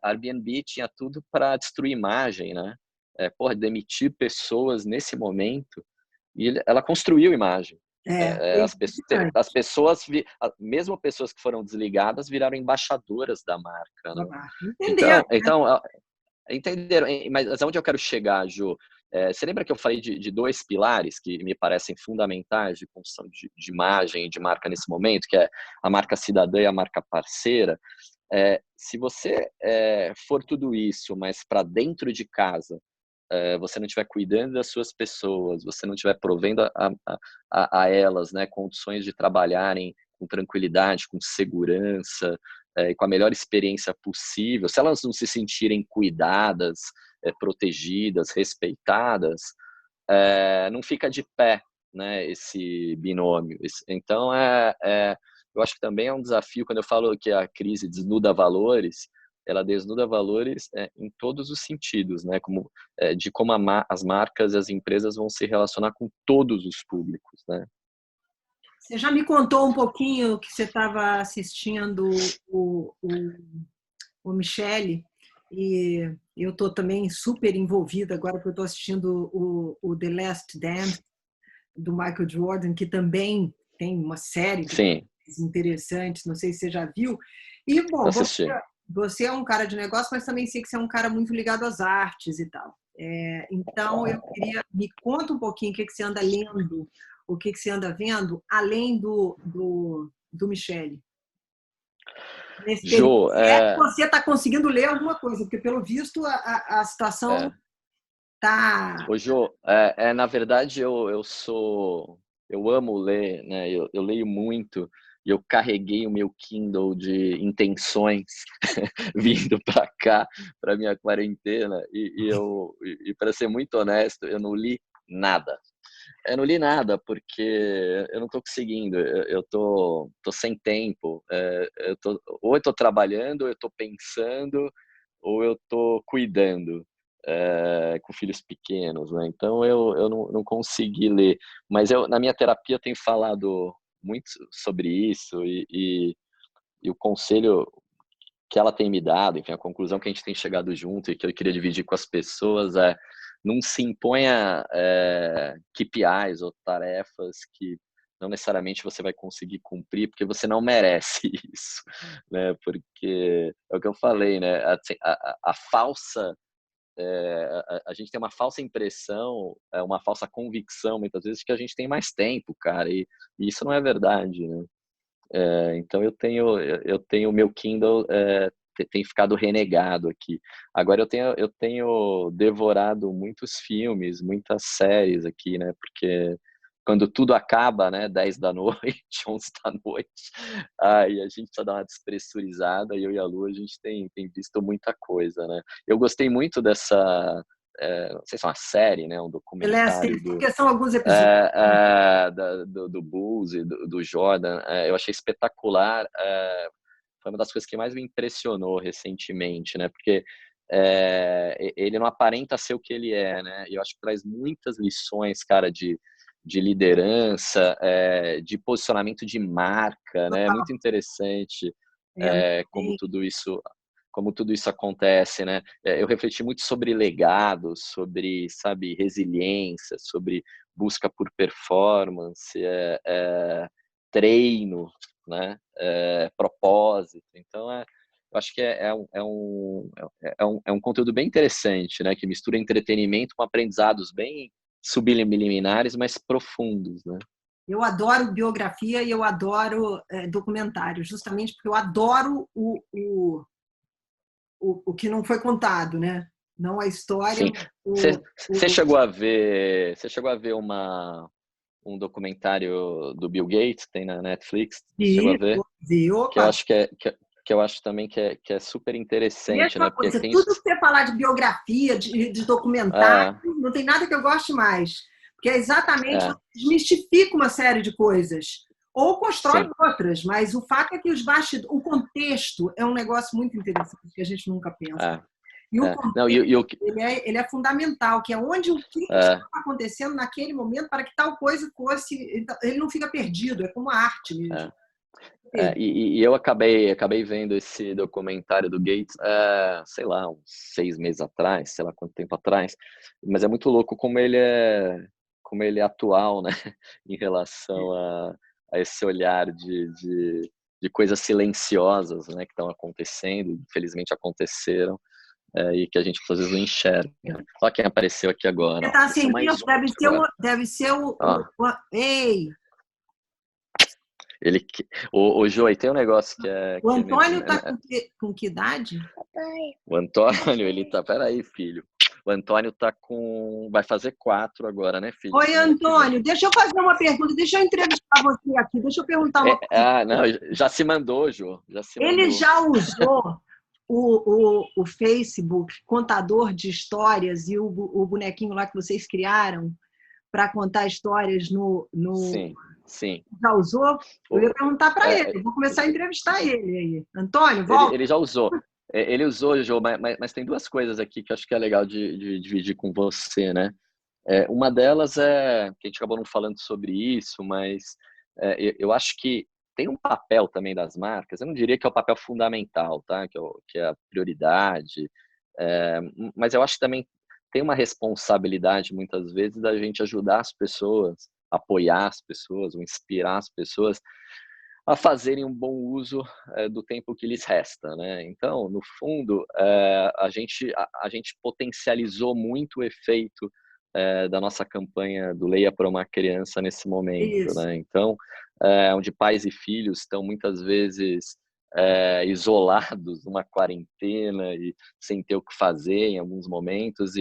A Airbnb tinha tudo para destruir imagem, né? Demitir pessoas nesse momento, e ela construiu imagem. As pessoas, mesmo pessoas que foram desligadas, viraram embaixadoras da marca, né? Então, entenderam. Mas aonde eu quero chegar, Ju? Você lembra que eu falei de dois pilares que me parecem fundamentais de construção de imagem e de marca nesse momento, que é a marca cidadã e a marca parceira? Se você for tudo isso, mas para dentro de casa, você não estiver cuidando das suas pessoas, você não estiver provendo a elas, né, condições de trabalharem com tranquilidade, com segurança, e com a melhor experiência possível, se elas não se sentirem cuidadas, protegidas, respeitadas, não fica de pé, né, esse binômio. Então, eu acho que também é um desafio, quando eu falo que a crise desnuda valores, ela desnuda valores em todos os sentidos, né, de como as marcas e as empresas vão se relacionar com todos os públicos, né. Você já me contou um pouquinho que você estava assistindo o Michele, e eu estou também super envolvida agora porque eu estou assistindo o The Last Dance do Michael Jordan, que também tem uma série de coisas interessantes, não sei se você já viu. E, bom, você é um cara de negócio, mas também sei que você é um cara muito ligado às artes e tal. Então, eu queria... Me conta um pouquinho o que você anda lendo, o que você anda vendo, além do Michele. Nesse período, você está conseguindo ler alguma coisa, porque, pelo visto, a situação está... Ô, Jô, na verdade, eu sou eu amo ler, né? Eu leio muito e eu carreguei o meu Kindle de intenções vindo para cá, para minha quarentena e para ser muito honesto, eu não li nada. Eu não li nada porque eu não estou conseguindo. Eu tô sem tempo. Ou eu tô trabalhando, ou eu tô pensando, ou eu tô cuidando, com filhos pequenos, né? Então eu não consegui ler. Mas eu, na minha terapia, eu tenho falado muito sobre isso e o conselho que ela tem me dado, enfim, a conclusão que a gente tem chegado junto e que eu queria dividir com as pessoas é: não se imponha KPIs ou tarefas que não necessariamente você vai conseguir cumprir, porque você não merece isso, né? Porque é o que eu falei, né? A falsa a gente tem uma falsa impressão, uma falsa convicção, muitas vezes, que a gente tem mais tempo, cara, e isso não é verdade, né? Então eu tenho o meu Kindle tem ficado renegado aqui. Agora eu tenho devorado muitos filmes, muitas séries aqui, né? Porque quando tudo acaba, né, 10 da noite, 11 da noite, aí a gente precisa dar uma despressurizada e eu e a Lu, a gente tem visto muita coisa, né? Eu gostei muito dessa, não sei se é uma série, né, um Ela é assim, documentário porque são alguns episódios. do Bulls e do Jordan. Eu achei espetacular. Foi uma das coisas que mais me impressionou recentemente, né? Porque ele não aparenta ser o que ele é, né? E eu acho que traz muitas lições, cara, de liderança, de posicionamento de marca, né? É muito interessante É, como tudo isso acontece, né? Eu refleti muito sobre legado, sobre, sabe, resiliência, sobre busca por performance, treino, né? Propósito. Então, eu acho que é um conteúdo bem interessante, né? Que mistura entretenimento com aprendizados bem subliminares, mas profundos, né? eu adoro biografia e eu adoro documentário, justamente porque eu adoro o que não foi contado, né? Não a história, Sim. o, Você o, chegou a ver um documentário do Bill Gates, tem na Netflix? Você chegou a de, ver? de Que eu opa, acho que eu acho também que é super interessante, mesma né? Porque coisa, tem tudo que você falar de biografia, de documentário, é, não tem nada que eu goste mais. Porque é exatamente você é, desmistifica uma série de coisas. Ou constrói sim, outras, mas o fato é que o contexto é um negócio muito interessante que a gente nunca pensa. é, E o não, contexto, ele é fundamental, que é onde o que é, estava acontecendo naquele momento para que tal coisa fosse. Ele não fica perdido, é como a arte mesmo. é. E eu acabei vendo esse documentário do Gates, sei lá, uns 6 meses atrás, sei lá quanto tempo atrás, mas é muito louco como ele é atual, né, em relação a esse olhar de coisas silenciosas, né, que estão acontecendo, infelizmente aconteceram, e que a gente às vezes não enxerga. Só quem apareceu aqui agora, Você ó, está apareceu sem mais tempo, um deve aqui ser agora, ó. Ei, Ele, o Joey, tem um negócio que é o que Antônio está com que idade? o Antônio, ele tá. Peraí, filho. O Antônio vai fazer 4 agora, né, filho? Oi, Semana que vem. Antônio, deixa eu fazer uma pergunta, deixa eu entrevistar você aqui, deixa eu perguntar uma coisa. Não, já se mandou, Jô. Já se Ele mandou. já usou o Facebook, contador de histórias, e o bonequinho lá que vocês criaram para contar histórias no. Sim, sim. Já usou? Eu ia O- perguntar para ele, é, eu vou começar a entrevistar ele aí. Antônio, ele, volta. ele já usou. Ele usou, Jô, mas tem duas coisas aqui que eu acho que é legal de dividir com você, né? Uma delas que a gente acabou não falando sobre isso, mas eu acho que tem um papel também das marcas, eu não diria que é o papel fundamental, tá? Que é a prioridade, mas eu acho que também tem uma responsabilidade, muitas vezes, da gente ajudar as pessoas, apoiar as pessoas, ou inspirar as pessoas a fazerem um bom uso do tempo que lhes resta, né? Então, no fundo, a gente potencializou muito o efeito da nossa campanha do Leia para uma Criança nesse momento, Isso. né? Então, onde pais e filhos estão muitas vezes isolados numa quarentena e sem ter o que fazer em alguns momentos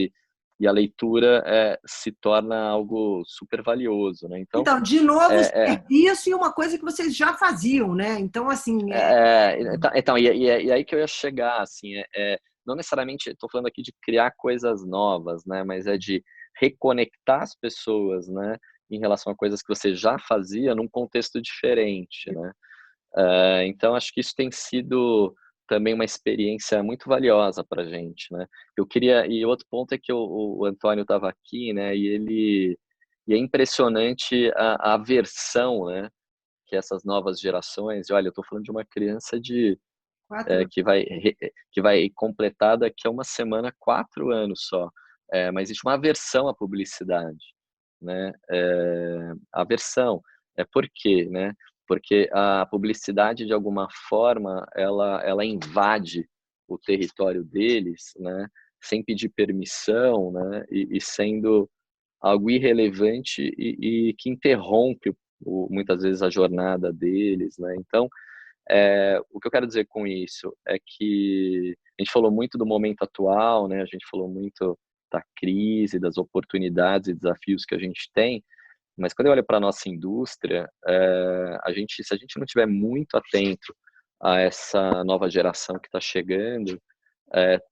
e a leitura se torna algo super valioso, né? Então, Então, de novo, é, serviço e uma coisa que vocês já faziam, né? Então, assim, então, e aí que eu ia chegar, assim, não necessariamente estou falando aqui de criar coisas novas, né, mas é de reconectar as pessoas, né, em relação a coisas que você já fazia num contexto diferente, né. Então, acho que isso tem sido também uma experiência muito valiosa para a gente, né. E outro ponto é que o Antônio estava aqui, né, e é impressionante a aversão, né, que essas novas gerações, e olha, eu estou falando de uma criança quatro. que vai completar daqui a uma semana 4 anos só, mas existe uma aversão à publicidade, né, aversão, por quê, né? Porque a publicidade, de alguma forma, ela invade o território deles, né, sem pedir permissão, né, e sendo algo irrelevante e que interrompe muitas vezes a jornada deles, né? Então, o que eu quero dizer com isso é que a gente falou muito do momento atual, né? A gente falou muito da crise, das oportunidades e desafios que a gente tem, mas quando eu olho para a nossa indústria, se a gente não tiver muito atento a essa nova geração que está chegando,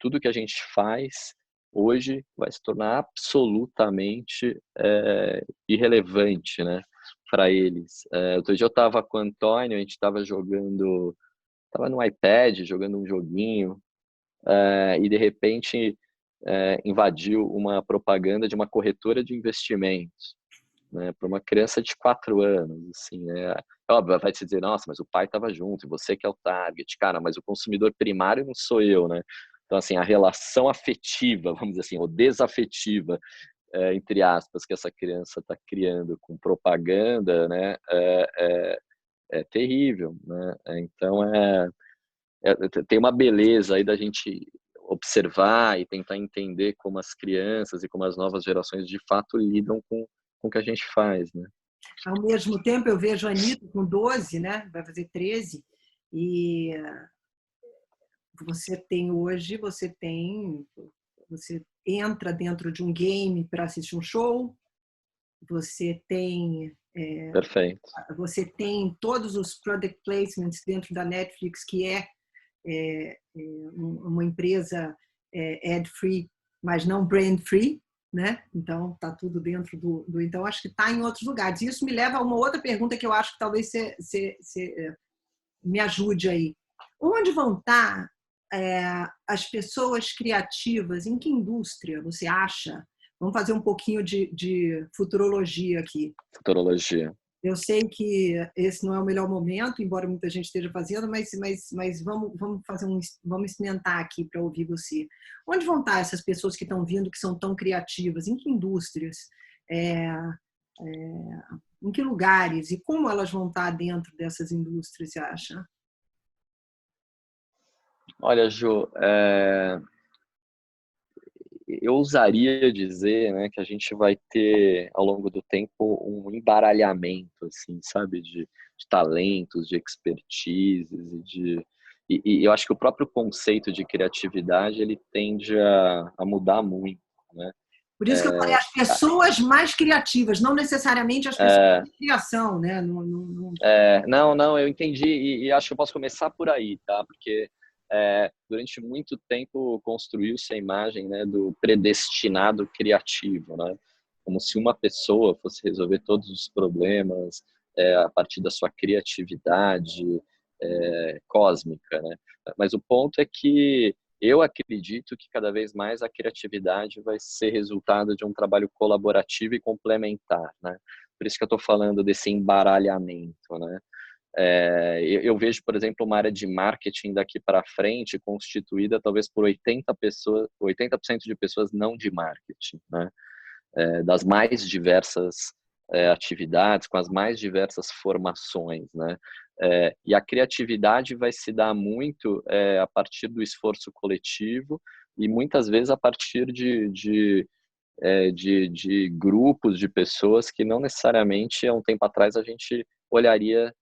tudo que a gente faz hoje vai se tornar absolutamente irrelevante, né, para eles. Outro dia eu estava com o Antônio, a gente estava jogando, estava no iPad jogando um joguinho, e de repente invadiu uma propaganda de uma corretora de investimentos, né, para uma criança de 4 anos, assim, né. Óbvio, vai te dizer: "Nossa, mas o pai estava junto, e você que é o target". Cara, mas o consumidor primário não sou eu, né. Então, assim, a relação afetiva, vamos dizer assim, ou desafetiva, entre aspas, que essa criança está criando com propaganda, né, é terrível, né. Então tem uma beleza aí da gente observar e tentar entender como as crianças e como as novas gerações de fato lidam com o que a gente faz, né. Ao mesmo tempo, eu vejo a Anitta com 12, né? Vai fazer 13, e você tem hoje, você entra dentro de um game para assistir um show, você tem Perfeito. você tem todos os product placements dentro da Netflix, que uma empresa ad-free, mas não brand-free, né? Então, está tudo dentro Então, acho que está em outros lugares. Isso me leva a uma outra pergunta que eu acho que talvez você me ajude aí. Onde vão estar as pessoas criativas? Em que indústria você acha? Vamos fazer um pouquinho de futurologia aqui. Futurologia. Eu sei que esse não é o melhor momento, embora muita gente esteja fazendo, mas vamos experimentar aqui para ouvir você. Onde vão estar essas pessoas que estão vindo, que são tão criativas? Em que indústrias? É, em que lugares? E como elas vão estar dentro dessas indústrias, você acha? Olha, Ju, eu ousaria dizer, né, que a gente vai ter, ao longo do tempo, um embaralhamento, assim, sabe, de talentos, de expertises e eu acho que o próprio conceito de criatividade, ele tende a mudar muito, né? Por isso que eu falei as pessoas mais criativas, não necessariamente as pessoas de criação, né? Não, eu entendi e acho que eu posso começar por aí, tá? Porque durante muito tempo construiu-se a imagem, né, do predestinado criativo, né? Como se uma pessoa fosse resolver todos os problemas a partir da sua criatividade cósmica, né? Mas o ponto é que eu acredito que cada vez mais a criatividade vai ser resultado de um trabalho colaborativo e complementar, né? Por isso que eu estou falando desse embaralhamento, né? Eu vejo, por exemplo, uma área de marketing daqui para frente constituída talvez por 80 pessoas, 80% de pessoas não de marketing, né? Das mais diversas atividades, com as mais diversas formações, né? E a criatividade vai se dar muito a partir do esforço coletivo e muitas vezes a partir de grupos de pessoas que não necessariamente há um tempo atrás a gente olharia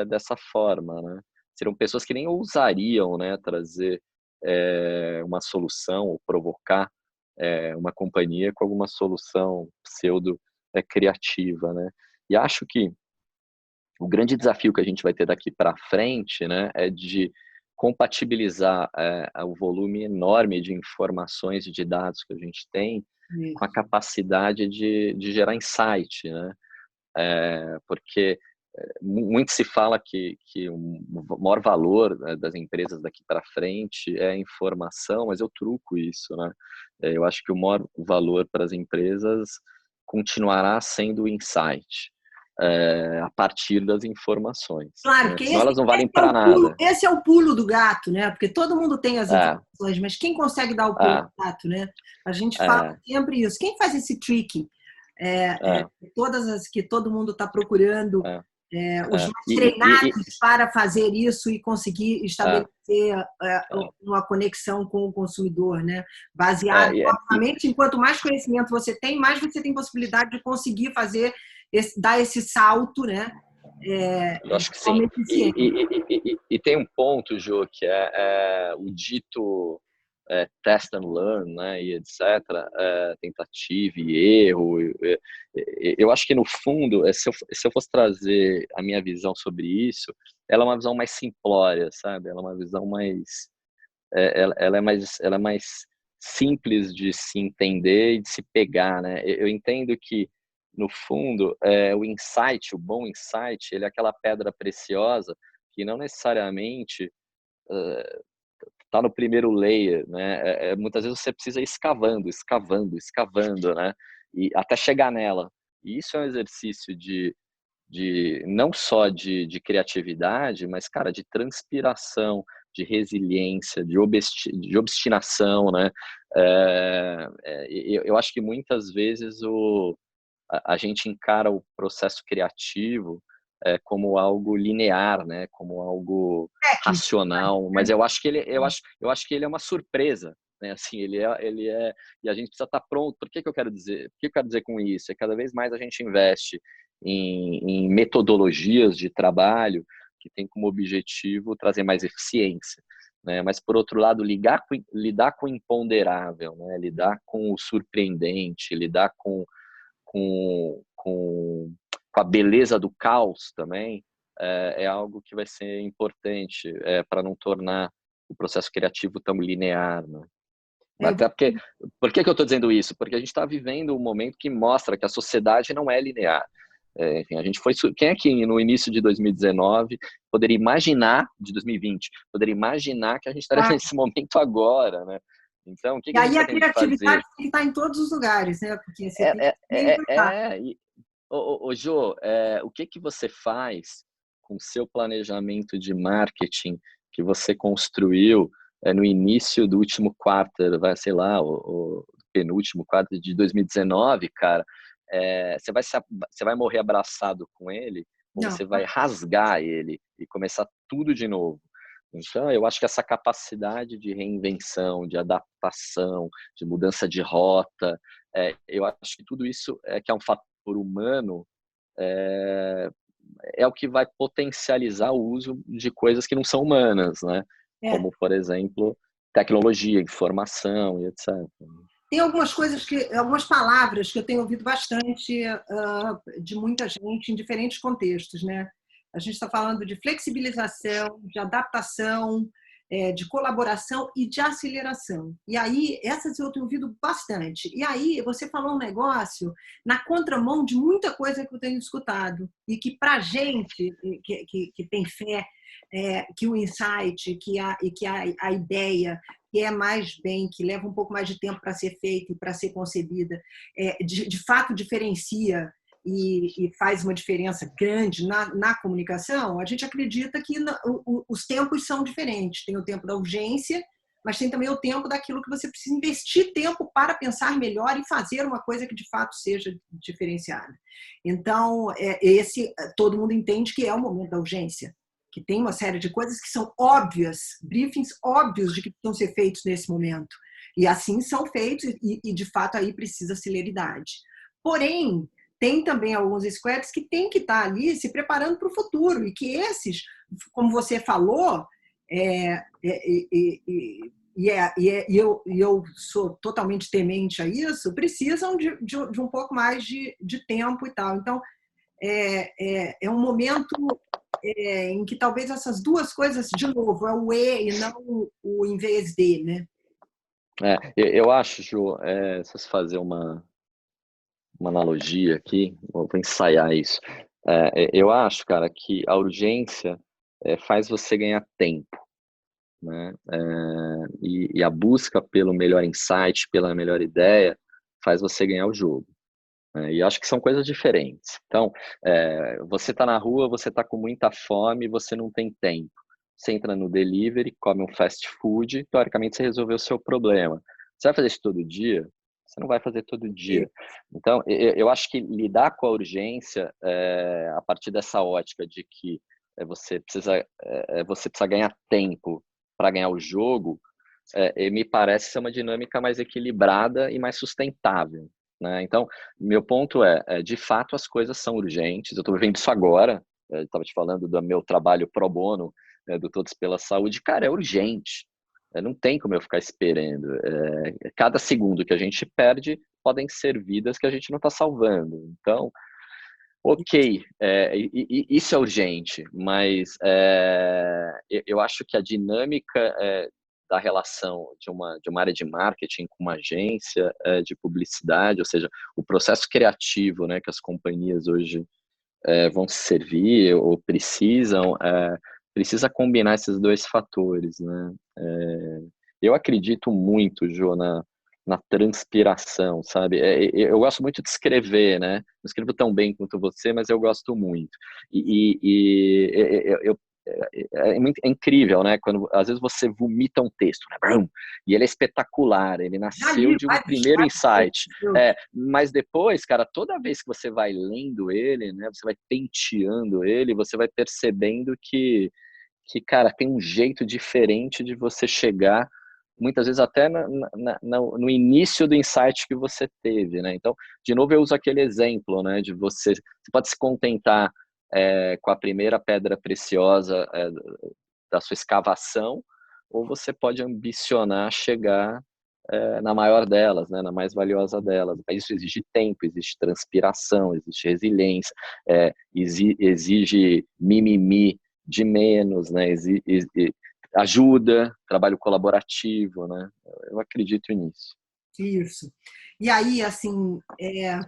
dessa forma, né? Seriam pessoas que nem ousariam, né, trazer uma solução ou provocar uma companhia com alguma solução pseudo criativa, né? E acho que o grande desafio que a gente vai ter daqui para frente, né, é de compatibilizar o volume enorme de informações e de dados que a gente tem com a capacidade de gerar insight, né? Porque muito se fala que o maior valor, né, das empresas daqui para frente é a informação, mas eu truco isso, né? Eu acho que o maior valor para as empresas continuará sendo o insight, a partir das informações, Claro, né? porque Senão elas não valem para nada. esse é o pulo do gato, né? Porque todo mundo tem as É, informações, mas quem consegue dar o pulo é, do gato, né? A gente fala é, sempre isso. Quem faz esse trick? é, Todas as que todo mundo está procurando, é, os é. mais treinados para fazer isso e conseguir É, estabelecer é, uma conexão com o consumidor, né? Baseado, é, obviamente, enquanto mais conhecimento você tem, mais você tem possibilidade de conseguir fazer dar esse salto, né? eu De acho que sim. forma eficiente. E tem um ponto, Jô, que é o dito test and learn, né, e etc., tentativa e erro. Eu acho que, no fundo, se eu fosse trazer a minha visão sobre isso, ela é uma visão mais simplória, sabe? Ela é uma visão mais... ela é mais simples de se entender e de se pegar, né? Eu entendo que, no fundo, o insight, o bom insight, ele é aquela pedra preciosa que não necessariamente está no primeiro layer, né? Muitas vezes você precisa ir escavando, escavando, escavando, né? E até chegar nela. E isso é um exercício de não só de criatividade, mas, cara, de transpiração, de resiliência, de obstinação, né? Eu acho que muitas vezes a gente encara o processo criativo como algo linear, né? Como algo Técnico, racional, né? mas eu acho que ele é uma surpresa, né? Assim, ele é, e a gente precisa estar pronto. Por que que eu quero dizer? O que eu quero dizer com isso? É que cada vez mais a gente investe em metodologias de trabalho que tem como objetivo trazer mais eficiência, né? Mas, por outro lado, lidar com o imponderável, né? Lidar com o surpreendente, lidar com, com, com a beleza do caos também, é algo que vai ser importante para não tornar o processo criativo tão linear, né? É, Até porque, por que que eu estou dizendo isso? Porque a gente está vivendo um momento que mostra que a sociedade não é linear. Enfim, a gente foi... Quem é que no início de 2019 poderia imaginar, de 2020, poderia imaginar que a gente estaria nesse momento agora, né? Então, o que e que a gente aí está a tendo que criatividade fazer? tem que estar em todos os lugares, né? Porque você tem que reinventar. Jô, o que que você faz com o seu planejamento de marketing que você construiu no início do último quarto, sei lá, o penúltimo quarto de 2019, cara? Você vai morrer abraçado com ele ou Não, você vai rasgar ele e começar tudo de novo? Então, eu acho que essa capacidade de reinvenção, de adaptação, de mudança de rota, eu acho que tudo isso que é um fator humano, é, é o que vai potencializar o uso de coisas que não são humanas, né? é. Como, por exemplo, tecnologia, informação e etc. Tem algumas coisas algumas palavras que eu tenho ouvido bastante de muita gente em diferentes contextos, né? A gente está falando de flexibilização, de adaptação, de colaboração e de aceleração. E aí, essas eu tenho ouvido bastante. E aí, você falou um negócio na contramão de muita coisa que eu tenho escutado. E que, para a gente que tem fé, que o insight, que a ideia, que é mais bem, que leva um pouco mais de tempo para ser feita e para ser concebida, de fato diferencia e faz uma diferença grande na comunicação, a gente acredita que os tempos são diferentes. Tem o tempo da urgência, mas tem também o tempo daquilo que você precisa investir tempo para pensar melhor e fazer uma coisa que de fato seja diferenciada. Então, todo mundo entende que é o momento da urgência, que tem uma série de coisas que são óbvias, briefings óbvios de que precisam ser feitos nesse momento. E assim são feitos e de fato, aí precisa celeridade. Porém, tem também alguns squads que têm que estar ali se preparando para o futuro e que esses, como você falou, e eu sou totalmente temente a isso, precisam de um pouco mais de tempo e tal. Então, é um momento em que talvez essas duas coisas, de novo, é o e não o em vez de, né? Eu acho, Ju, se você fazer uma analogia aqui, vou ensaiar isso. Eu acho, cara, que a urgência faz você ganhar tempo, né? E a busca pelo melhor insight, pela melhor ideia, faz você ganhar o jogo. E acho que são coisas diferentes. Então, você está na rua, você está com muita fome, você não tem tempo. Você entra no delivery, come um fast food, teoricamente você resolveu o seu problema. Você vai fazer isso todo dia? Você não vai fazer todo dia. Então, eu acho que lidar com a urgência, a partir dessa ótica de que você precisa ganhar tempo para ganhar o jogo, me parece ser uma dinâmica mais equilibrada e mais sustentável, né? Então, meu ponto de fato, as coisas são urgentes. Eu estou vivendo isso agora. Eu estava te falando do meu trabalho pro bono, do Todos pela Saúde. Cara, é urgente. Não tem como eu ficar esperando. Cada segundo que a gente perde podem ser vidas que a gente não está salvando. Então, ok, isso é urgente, mas eu acho que a dinâmica da relação de uma área de marketing com uma agência de publicidade, ou seja, o processo criativo, né, que as companhias hoje vão se servir ou precisam, precisa combinar esses dois fatores, né? Eu acredito muito, Jô, na transpiração, sabe? Eu gosto muito de escrever, né? Não escrevo tão bem quanto você, mas eu gosto muito. É incrível, né? Quando às vezes você vomita um texto, né? Brum! E ele é espetacular, ele Já nasceu li de um vários, primeiro vários insight. textos. Mas depois, cara, toda vez que você vai lendo ele, né? Você vai penteando ele, você vai percebendo cara, tem um jeito diferente de você chegar, muitas vezes até no início do insight que você teve, né? Então, de novo, eu uso aquele exemplo, né? De você pode se contentar com a primeira pedra preciosa da sua escavação, ou você pode ambicionar chegar na maior delas, né? Na mais valiosa delas. Mas isso exige tempo, exige transpiração, exige resiliência, exige mimimi de menos, né? Ajuda, trabalho colaborativo, né? Eu acredito nisso. Isso. E aí, assim,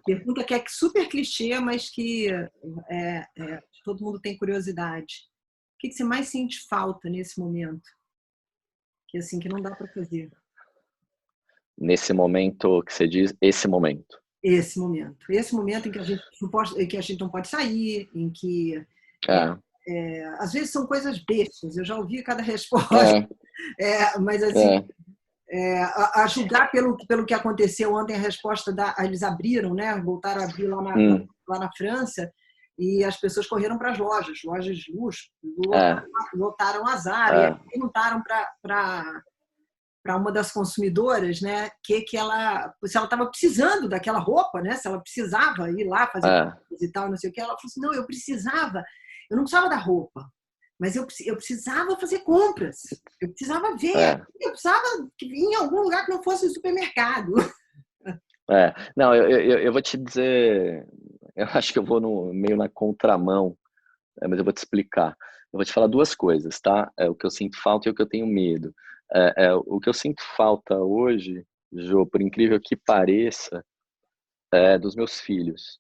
pergunta que é super clichê, mas que todo mundo tem curiosidade. O que você mais sente falta nesse momento? Que assim, que não dá para fazer. Nesse momento que você diz, esse momento. Esse momento em que a gente não pode sair, em que às vezes são coisas bestas. Eu já ouvi cada resposta, mas assim, a julgar pelo que aconteceu ontem, a resposta eles abriram, né? Voltaram a abrir lá na França, e as pessoas correram para as lojas de luxo, lotaram a Zara, e aí perguntaram para uma das consumidoras, né, se ela estava precisando daquela roupa, né, se ela precisava ir lá fazer compras e tal, não sei o que. Ela falou assim: não, eu não precisava da roupa, mas eu precisava fazer compras, eu precisava ver, eu precisava ir em algum lugar que não fosse o supermercado. Não, eu vou te dizer, eu acho que eu vou meio na contramão, mas eu vou te explicar. Eu vou te falar duas coisas, tá? O que eu sinto falta e o que eu tenho medo. O que eu sinto falta hoje, Jô, por incrível que pareça, é dos meus filhos.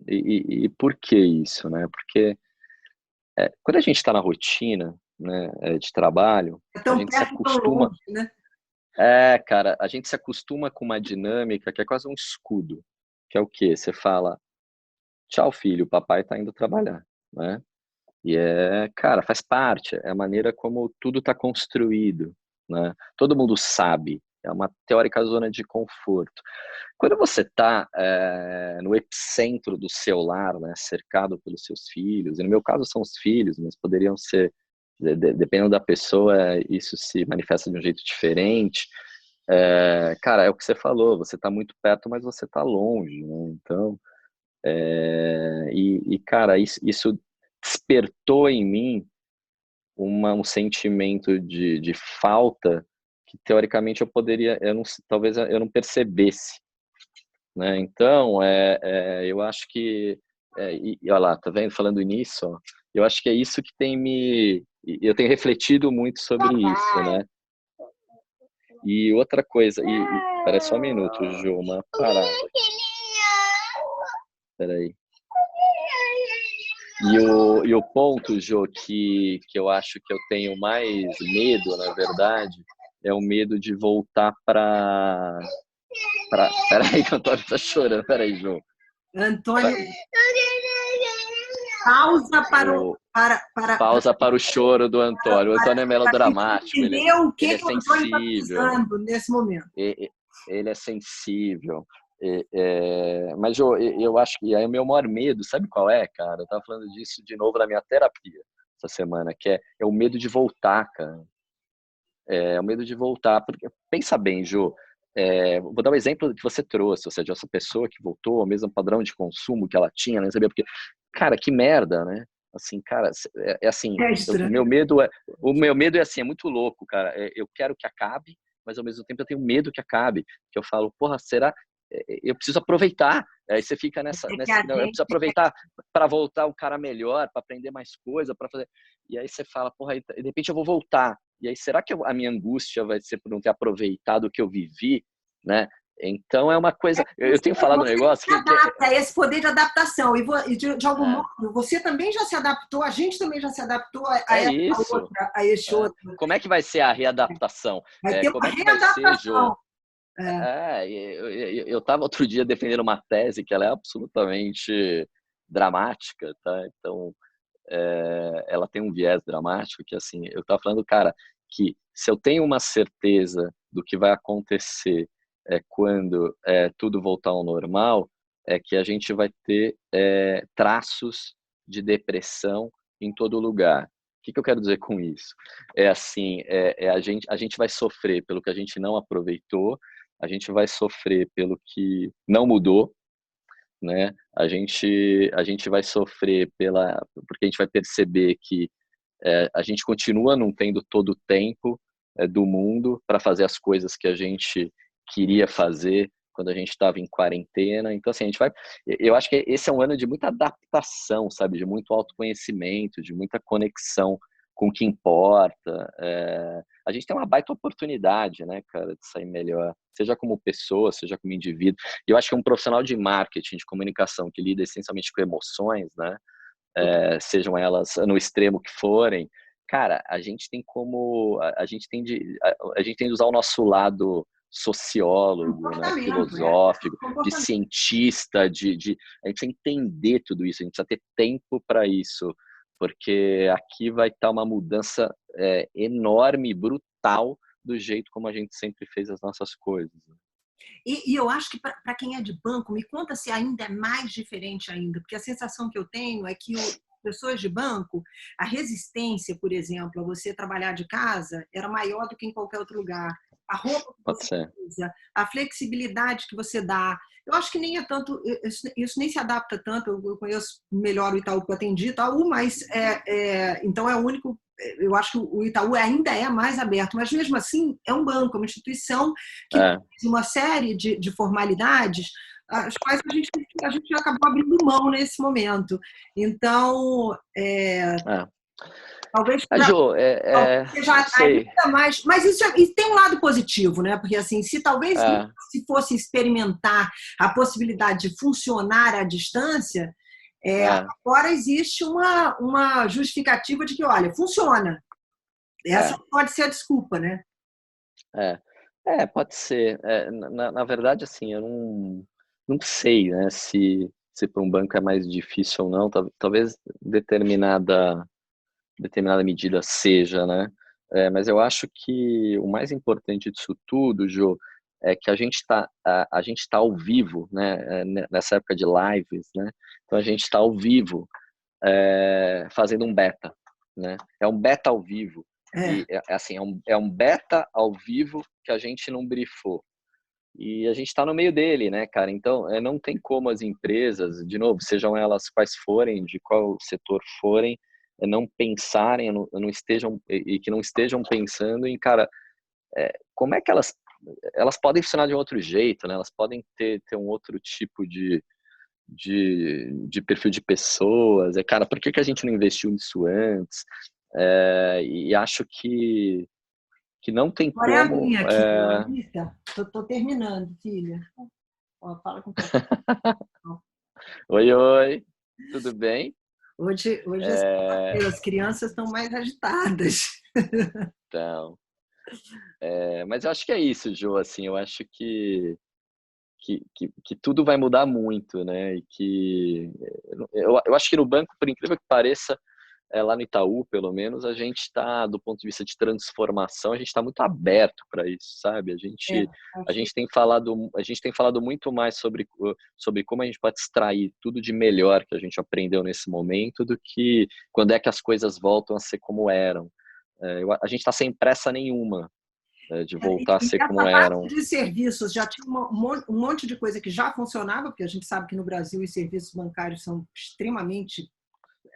E por que isso, né? Porque quando a gente está na rotina, né, de trabalho, É a tão gente se perto e tão acostuma. longe, né? Cara, a gente se acostuma com uma dinâmica que é quase um escudo, que é o quê? Você fala, tchau, filho, o papai tá indo trabalhar, né? E cara, faz parte, é a maneira como tudo está construído, né? Todo mundo sabe, é uma teórica zona de conforto. Quando você está no epicentro do seu lar, né, cercado pelos seus filhos, e no meu caso são os filhos, mas poderiam ser, dependendo da pessoa, isso se manifesta de um jeito diferente. Cara, é o que você falou, você está muito perto, mas você está longe, né? Então, cara, isso despertou em mim um sentimento de falta que teoricamente eu poderia, talvez eu não percebesse, né? Então, eu acho que, olha lá, tá vendo? Falando nisso, ó, eu acho que é isso que eu tenho refletido muito sobre isso, né? E outra coisa, peraí só um minuto, Ju, uma parada. Peraí. E o ponto, Jô, que eu acho que eu tenho mais medo, na verdade, é o medo de voltar Peraí que o Antônio tá chorando, peraí, Jô. Antônio, pausa Pausa para o choro do Antônio. O Antônio é melodramático, entender o ele que é o Antônio está sensível, precisando nesse momento. ele é sensível. Mas eu acho que aí o meu maior medo, sabe qual é, cara? Eu tava falando disso de novo na minha terapia essa semana, que é o medo de voltar, cara. É o medo de voltar, porque pensa bem, Jô, vou dar um exemplo que você trouxe, ou seja, essa pessoa que voltou ao mesmo padrão de consumo que ela tinha, não sabia porque, cara, que merda, né? Assim, cara, assim, o meu medo é assim, é muito louco, cara. Eu quero que acabe, mas ao mesmo tempo eu tenho medo que acabe, que eu falo, porra, será? Eu preciso aproveitar. Aí você fica não, eu preciso aproveitar para voltar um cara melhor, para aprender mais coisa, para fazer. E aí você fala, porra, de repente eu vou voltar. E aí, será que a minha angústia vai ser por não ter aproveitado o que eu vivi, né? Então, é uma coisa... Eu tenho falado um negócio que adapta, esse poder de adaptação. E de algum modo, você também já se adaptou, a gente também já se adaptou a esse outro. Como é que vai ser a readaptação? Vai ter como uma é que vai ser, Jô? readaptação. Eu estava outro dia defendendo uma tese que ela é absolutamente dramática, tá? Então, ela tem um viés dramático que, assim, eu estava falando, cara, que se eu tenho uma certeza do que vai acontecer quando tudo voltar ao normal, é que a gente vai ter traços de depressão em todo lugar. O que eu quero dizer com isso? É assim, a gente vai sofrer pelo que a gente não aproveitou, a gente vai sofrer pelo que não mudou, né? A gente vai sofrer porque a gente vai perceber que a gente continua não tendo todo o tempo do mundo para fazer as coisas que a gente queria fazer quando a gente estava em quarentena. Então, assim, eu acho que esse é um ano de muita adaptação, sabe? De muito autoconhecimento, de muita conexão com o que importa. A gente tem uma baita oportunidade, né, cara, de sair melhor, seja como pessoa, seja como indivíduo. E eu acho que um profissional de marketing, de comunicação, que lida essencialmente com emoções, né, sejam elas no extremo que forem, cara, a gente tem de usar o nosso lado sociólogo, né, filosófico, de cientista, a gente precisa entender tudo isso, a gente precisa ter tempo para isso, porque aqui vai estar uma mudança enorme, brutal, do jeito como a gente sempre fez as nossas coisas. E eu acho que para quem é de banco, me conta se ainda é mais diferente ainda, porque a sensação que eu tenho é que pessoas de banco, a resistência, por exemplo, a você trabalhar de casa era maior do que em qualquer outro lugar. A roupa que você usa, a flexibilidade que você dá. Eu acho que nem é tanto, isso nem se adapta tanto. Eu conheço melhor o Itaú, que eu atendi Itaú, mas então é o único. Eu acho que o Itaú ainda é mais aberto, mas mesmo assim é um banco, é uma instituição que tem uma série de formalidades as quais a gente acabou abrindo mão nesse momento. Então, talvez seja ainda mais. Mas isso tem um lado positivo, né? Porque assim, se talvez se fosse experimentar a possibilidade de funcionar à distância, agora existe uma justificativa de que, olha, funciona. Essa pode ser a desculpa, né? Pode ser. Na verdade, assim, eu não sei, né, se para um banco é mais difícil ou não. Talvez determinada medida seja, né? Mas eu acho que o mais importante disso tudo, Jô, é que a gente tá ao vivo, né? Nessa época de lives, né? Então a gente está ao vivo fazendo um beta, né? É um beta ao vivo. E assim, é um beta ao vivo que a gente não brifou. E a gente está no meio dele, né, cara? Então, não tem como as empresas, de novo, sejam elas quais forem, de qual setor forem, não pensarem, não estejam, e que não estejam pensando em, cara, como é que elas podem funcionar de um outro jeito, né? Elas podem ter um outro tipo de perfil de pessoas. Cara, por que a gente não investiu nisso antes? E acho que não tem Agora é a como. minha aqui, Anitta. Tô terminando, filha. Ó, fala com o papai. Oi, oi, tudo bem? Hoje as crianças estão mais agitadas. Então, mas eu acho que é isso, Jo, assim, eu acho que tudo vai mudar muito, né? E que eu acho que no banco, por incrível que pareça, lá no Itaú, pelo menos, a gente está, do ponto de vista de transformação, a gente está muito aberto para isso, sabe? A Acho. gente tem falado muito mais sobre como a gente pode extrair tudo de melhor que a gente aprendeu nesse momento do que quando é que as coisas voltam a ser como eram. A gente está sem pressa nenhuma, de voltar a E ser como essa parte eram. de serviços já tinha um monte de coisa que já funcionava, porque a gente sabe que no Brasil os serviços bancários são extremamente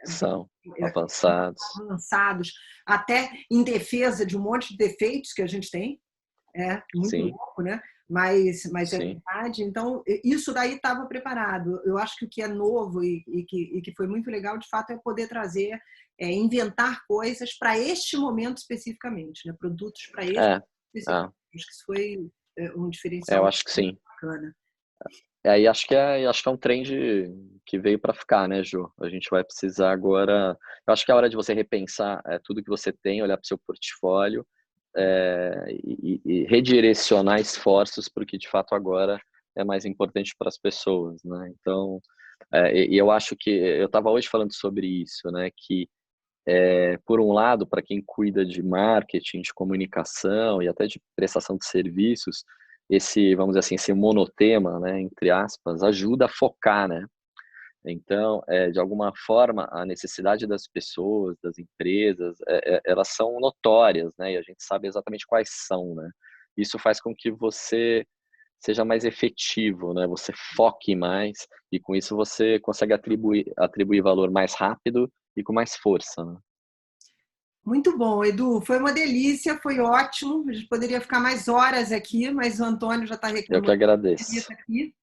São avançados. avançados, até em defesa de um monte de defeitos que a gente tem. É muito Sim, louco, né? Mas é sim. verdade. Então, isso daí estava preparado. Eu acho que o que é novo e que foi muito legal, de fato, é poder trazer, inventar coisas para este momento especificamente, né? Produtos para este É, específico. é, Acho que isso foi um eu diferencial acho que sim. bacana. Aí acho que é um trend que veio para ficar, né, Ju? A gente vai precisar agora. Eu acho que é hora de você repensar tudo que você tem, olhar para o seu portfólio e redirecionar esforços para o que de fato agora é mais importante para as pessoas, né? Então, e eu acho que eu estava hoje falando sobre isso, né? Que por um lado, para quem cuida de marketing, de comunicação e até de prestação de serviços, vamos dizer assim, esse monotema, né, entre aspas, ajuda a focar, né? Então, de alguma forma, a necessidade das pessoas, das empresas, elas são notórias, né? E a gente sabe exatamente quais são, né? Isso faz com que você seja mais efetivo, né? Você foque mais e com isso você consegue atribuir valor mais rápido e com mais força, né? Muito bom, Edu. Foi uma delícia, foi ótimo. A gente poderia ficar mais horas aqui, mas o Antônio já está Eu que reclamando agradeço. aqui.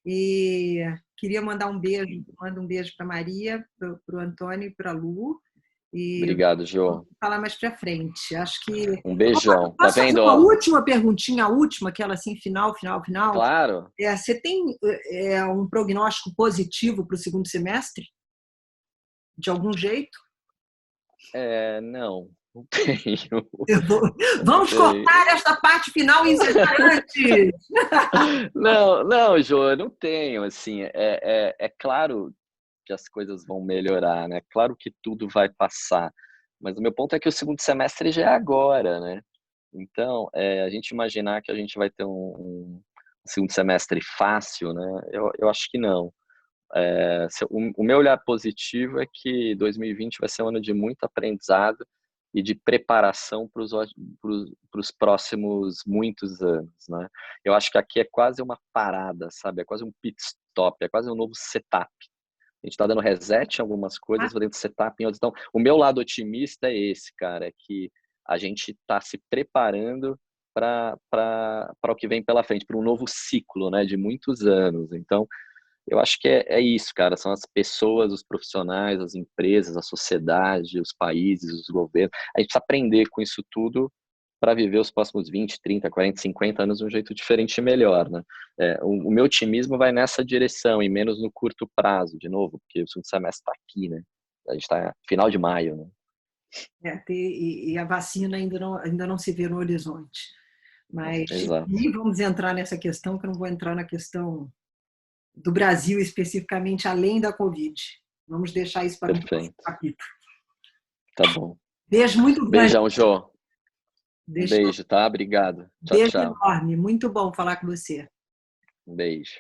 E queria mandar um beijo, manda um beijo para Maria, para o Antônio e para a Lu. E Obrigado, vamos Jô. falar mais para frente. Acho que. Um beijão. Tá Posso fazer vendo, uma ó? última perguntinha, a última, aquela assim, final? Claro. Você tem um prognóstico positivo para o segundo semestre? De algum jeito? Não tenho. Não Vamos tenho. cortar esta parte final e encerrar antes. Não, não, Jô, eu não tenho, assim, é claro que as coisas vão melhorar, né? Claro que tudo vai passar, mas o meu ponto é que o segundo semestre já é agora, né? Então, a gente imaginar que a gente vai ter um segundo semestre fácil, né? Eu acho que não. O meu olhar positivo é que 2020 vai ser um ano de muito aprendizado e de preparação para os próximos muitos anos, né? Eu acho que aqui é quase uma parada, sabe? É quase um pit stop, é quase um novo setup. A gente está dando reset em algumas coisas, fazendo setup em outras. Então, o meu lado otimista é esse, cara, é que a gente está se preparando para o que vem pela frente, para um novo ciclo, né, de muitos anos. Então, eu acho que é isso, cara. São as pessoas, os profissionais, as empresas, a sociedade, os países, os governos. A gente precisa aprender com isso tudo para viver os próximos 20, 30, 40, 50 anos de um jeito diferente e melhor, né? O meu otimismo vai nessa direção e menos no curto prazo, de novo, porque o segundo semestre está aqui, né? A gente está final de maio, né? E a vacina ainda não se vê no horizonte. Mas Exato. nem vamos entrar nessa questão, que eu não vou entrar na questão do Brasil especificamente, além da Covid. Vamos deixar isso para um próximo Perfeito. capítulo. Tá bom. Beijo muito grande. Beijão, Jô. Um Beijo, beijo, tá? Obrigado. Tchau, beijo tchau. enorme. Muito bom falar com você. Um beijo.